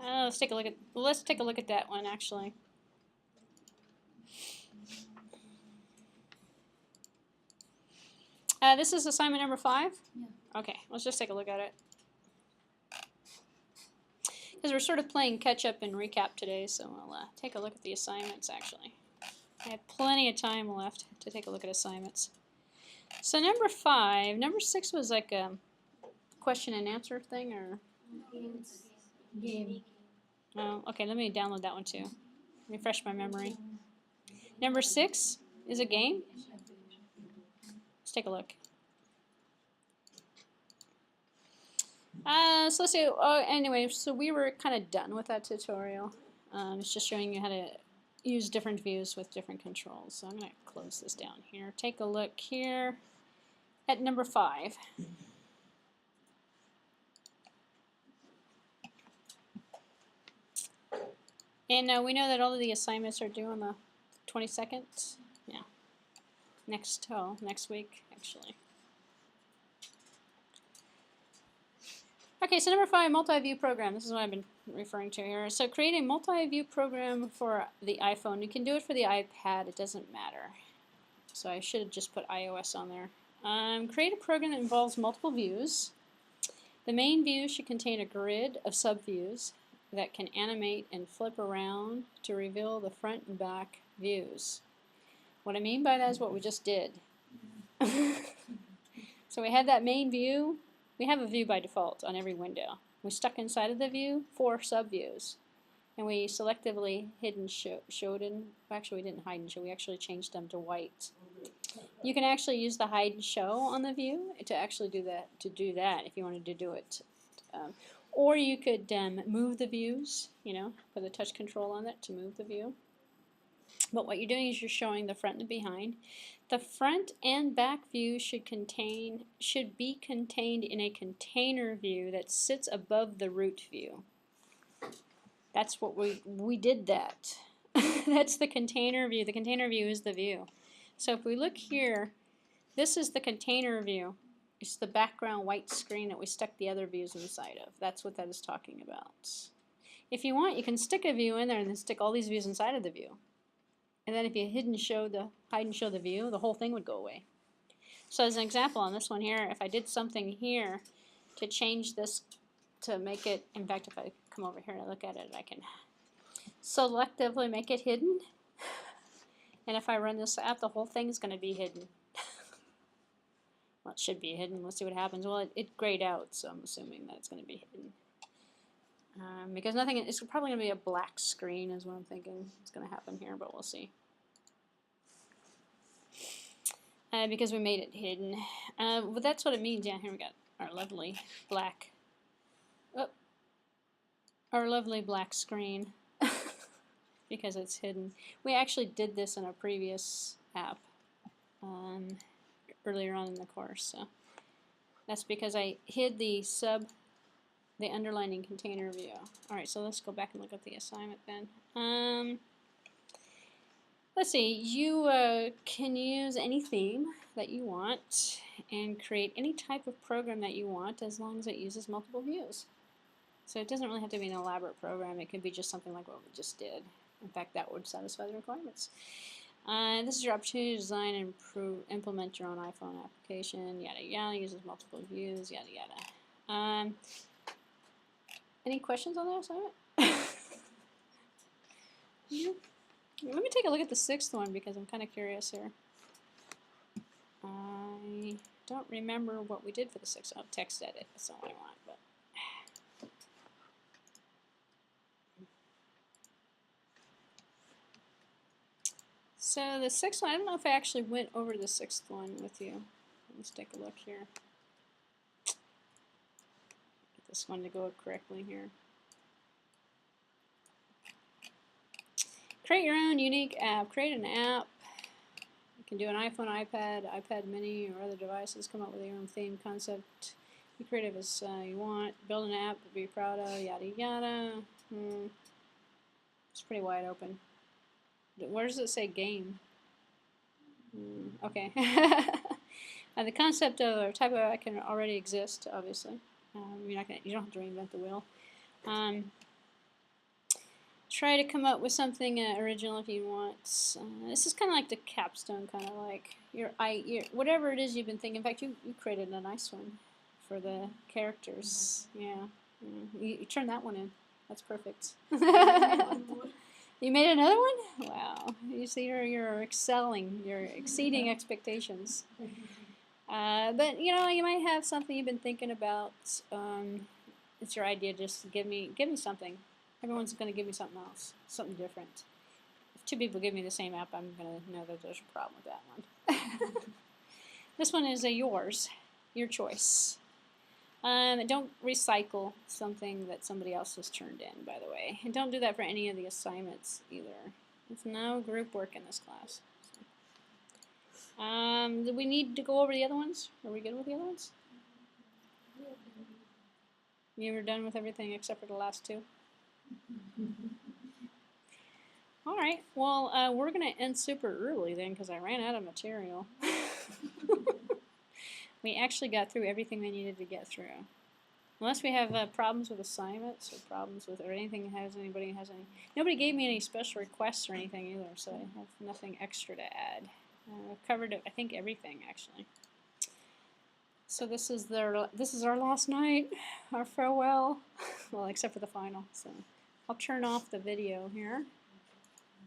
Let's take a look at that one actually. This is assignment number 5? Yeah. Okay, let's just take a look at it. Because we're sort of playing catch up and recap today, so we'll take a look at the assignments actually. I have plenty of time left to take a look at assignments. So number 5, number 6 was like a question and answer thing, or? Game. Oh, okay, let me download that one too. Refresh my memory. Number 6 is a game. Let's take a look. So let's see. Anyway, so we were kind of done with that tutorial. It's just showing you how to use different views with different controls. So I'm going to close this down here. Take a look here at number 5. And we know that all of the assignments are due on the 22nd. Yeah. Next week, actually. Okay, so number 5, multi-view program. This is what I've been referring to here. So create a multi-view program for the iPhone. You can do it for the iPad. It doesn't matter. So I should have just put iOS on there. Create a program that involves multiple views. The main view should contain a grid of subviews that can animate and flip around to reveal the front and back views. What I mean by that is what we just did. So we had that main view. We have a view by default on every window. We stuck inside of the view 4 subviews. And we selectively hid and showed in. Actually, we didn't hide and show. We actually changed them to white. You can actually use the hide and show on the view to actually do that. If you wanted to do it. Or you could move the views, put a touch control on it to move the view. But what you're doing is you're showing the front and behind. The front and back view should be contained in a container view that sits above the root view. That's what we did that. That's the container view. The container view is the view. So if we look here, this is the container view. It's the background white screen that we stuck the other views inside of. That's what that is talking about. If you want, you can stick a view in there and then stick all these views inside of the view. And then if you hide and show the view, the whole thing would go away. So as an example on this one here, if I did something here to change this to make it, in fact, if I come over here and look at it, I can selectively make it hidden. And if I run this app, the whole thing is going to be hidden. Well, it should be hidden. Let's see what happens. Well, it grayed out, so I'm assuming that it's going to be hidden. Because it's probably going to be a black screen is what I'm thinking is going to happen here, but we'll see. Because we made it hidden. But that's what it means. Yeah, here we got our lovely black. Oh, our lovely black screen. because it's hidden. We actually did this in a previous app earlier on in the course. So that's because I hid the underlining container view. Alright, so let's go back and look at the assignment then. Let's see, you can use any theme that you want and create any type of program that you want as long as it uses multiple views. So it doesn't really have to be an elaborate program. It could be just something like what we just did. In fact, that would satisfy the requirements. This is your opportunity to design and implement your own iPhone application, yada yada, uses multiple views, yada yada. Any questions on that assignment? Let me take a look at the 6th one because I'm kind of curious here. I don't remember what we did for the 6th. Oh, text edit. That's not what I want. But so the 6th one, I don't know if I actually went over the 6th one with you. Let's take a look here. Get this one to go correctly here. Create your own unique app. Create an app. You can do an iPhone, iPad, iPad mini, or other devices. Come up with your own theme concept. Be creative as you want. Build an app to be proud of, yada yada. It's pretty wide open. Where does it say game? Okay. The concept of a type of app can already exist, obviously. You don't have to reinvent the wheel. Try to come up with something original if you want. This is kind of like the capstone, kind of like your whatever it is you've been thinking. In fact, you created a nice one for the characters. Yeah, you turn that one in. That's perfect. You made another one? Wow! You see, you're excelling. You're exceeding expectations. But you know, you might have something you've been thinking about. It's your idea. Just give me something. Everyone's going to give me something else, something different. If 2 people give me the same app, I'm going to know that there's a problem with that one. This one is yours, your choice. Don't recycle something that somebody else has turned in, by the way. And don't do that for any of the assignments either. There's no group work in this class. Do we need to go over the other ones? Are we good with the other ones? You were done with everything except for the last 2? Alright, well, we're going to end super early then because I ran out of material. We actually got through everything we needed to get through. Unless we have problems with assignments or problems with, or anything anybody has any. Nobody gave me any special requests or anything either, so I have nothing extra to add. I've covered, I think, everything actually. So this is our last night, our farewell. Well, except for the final. So I'll turn off the video here.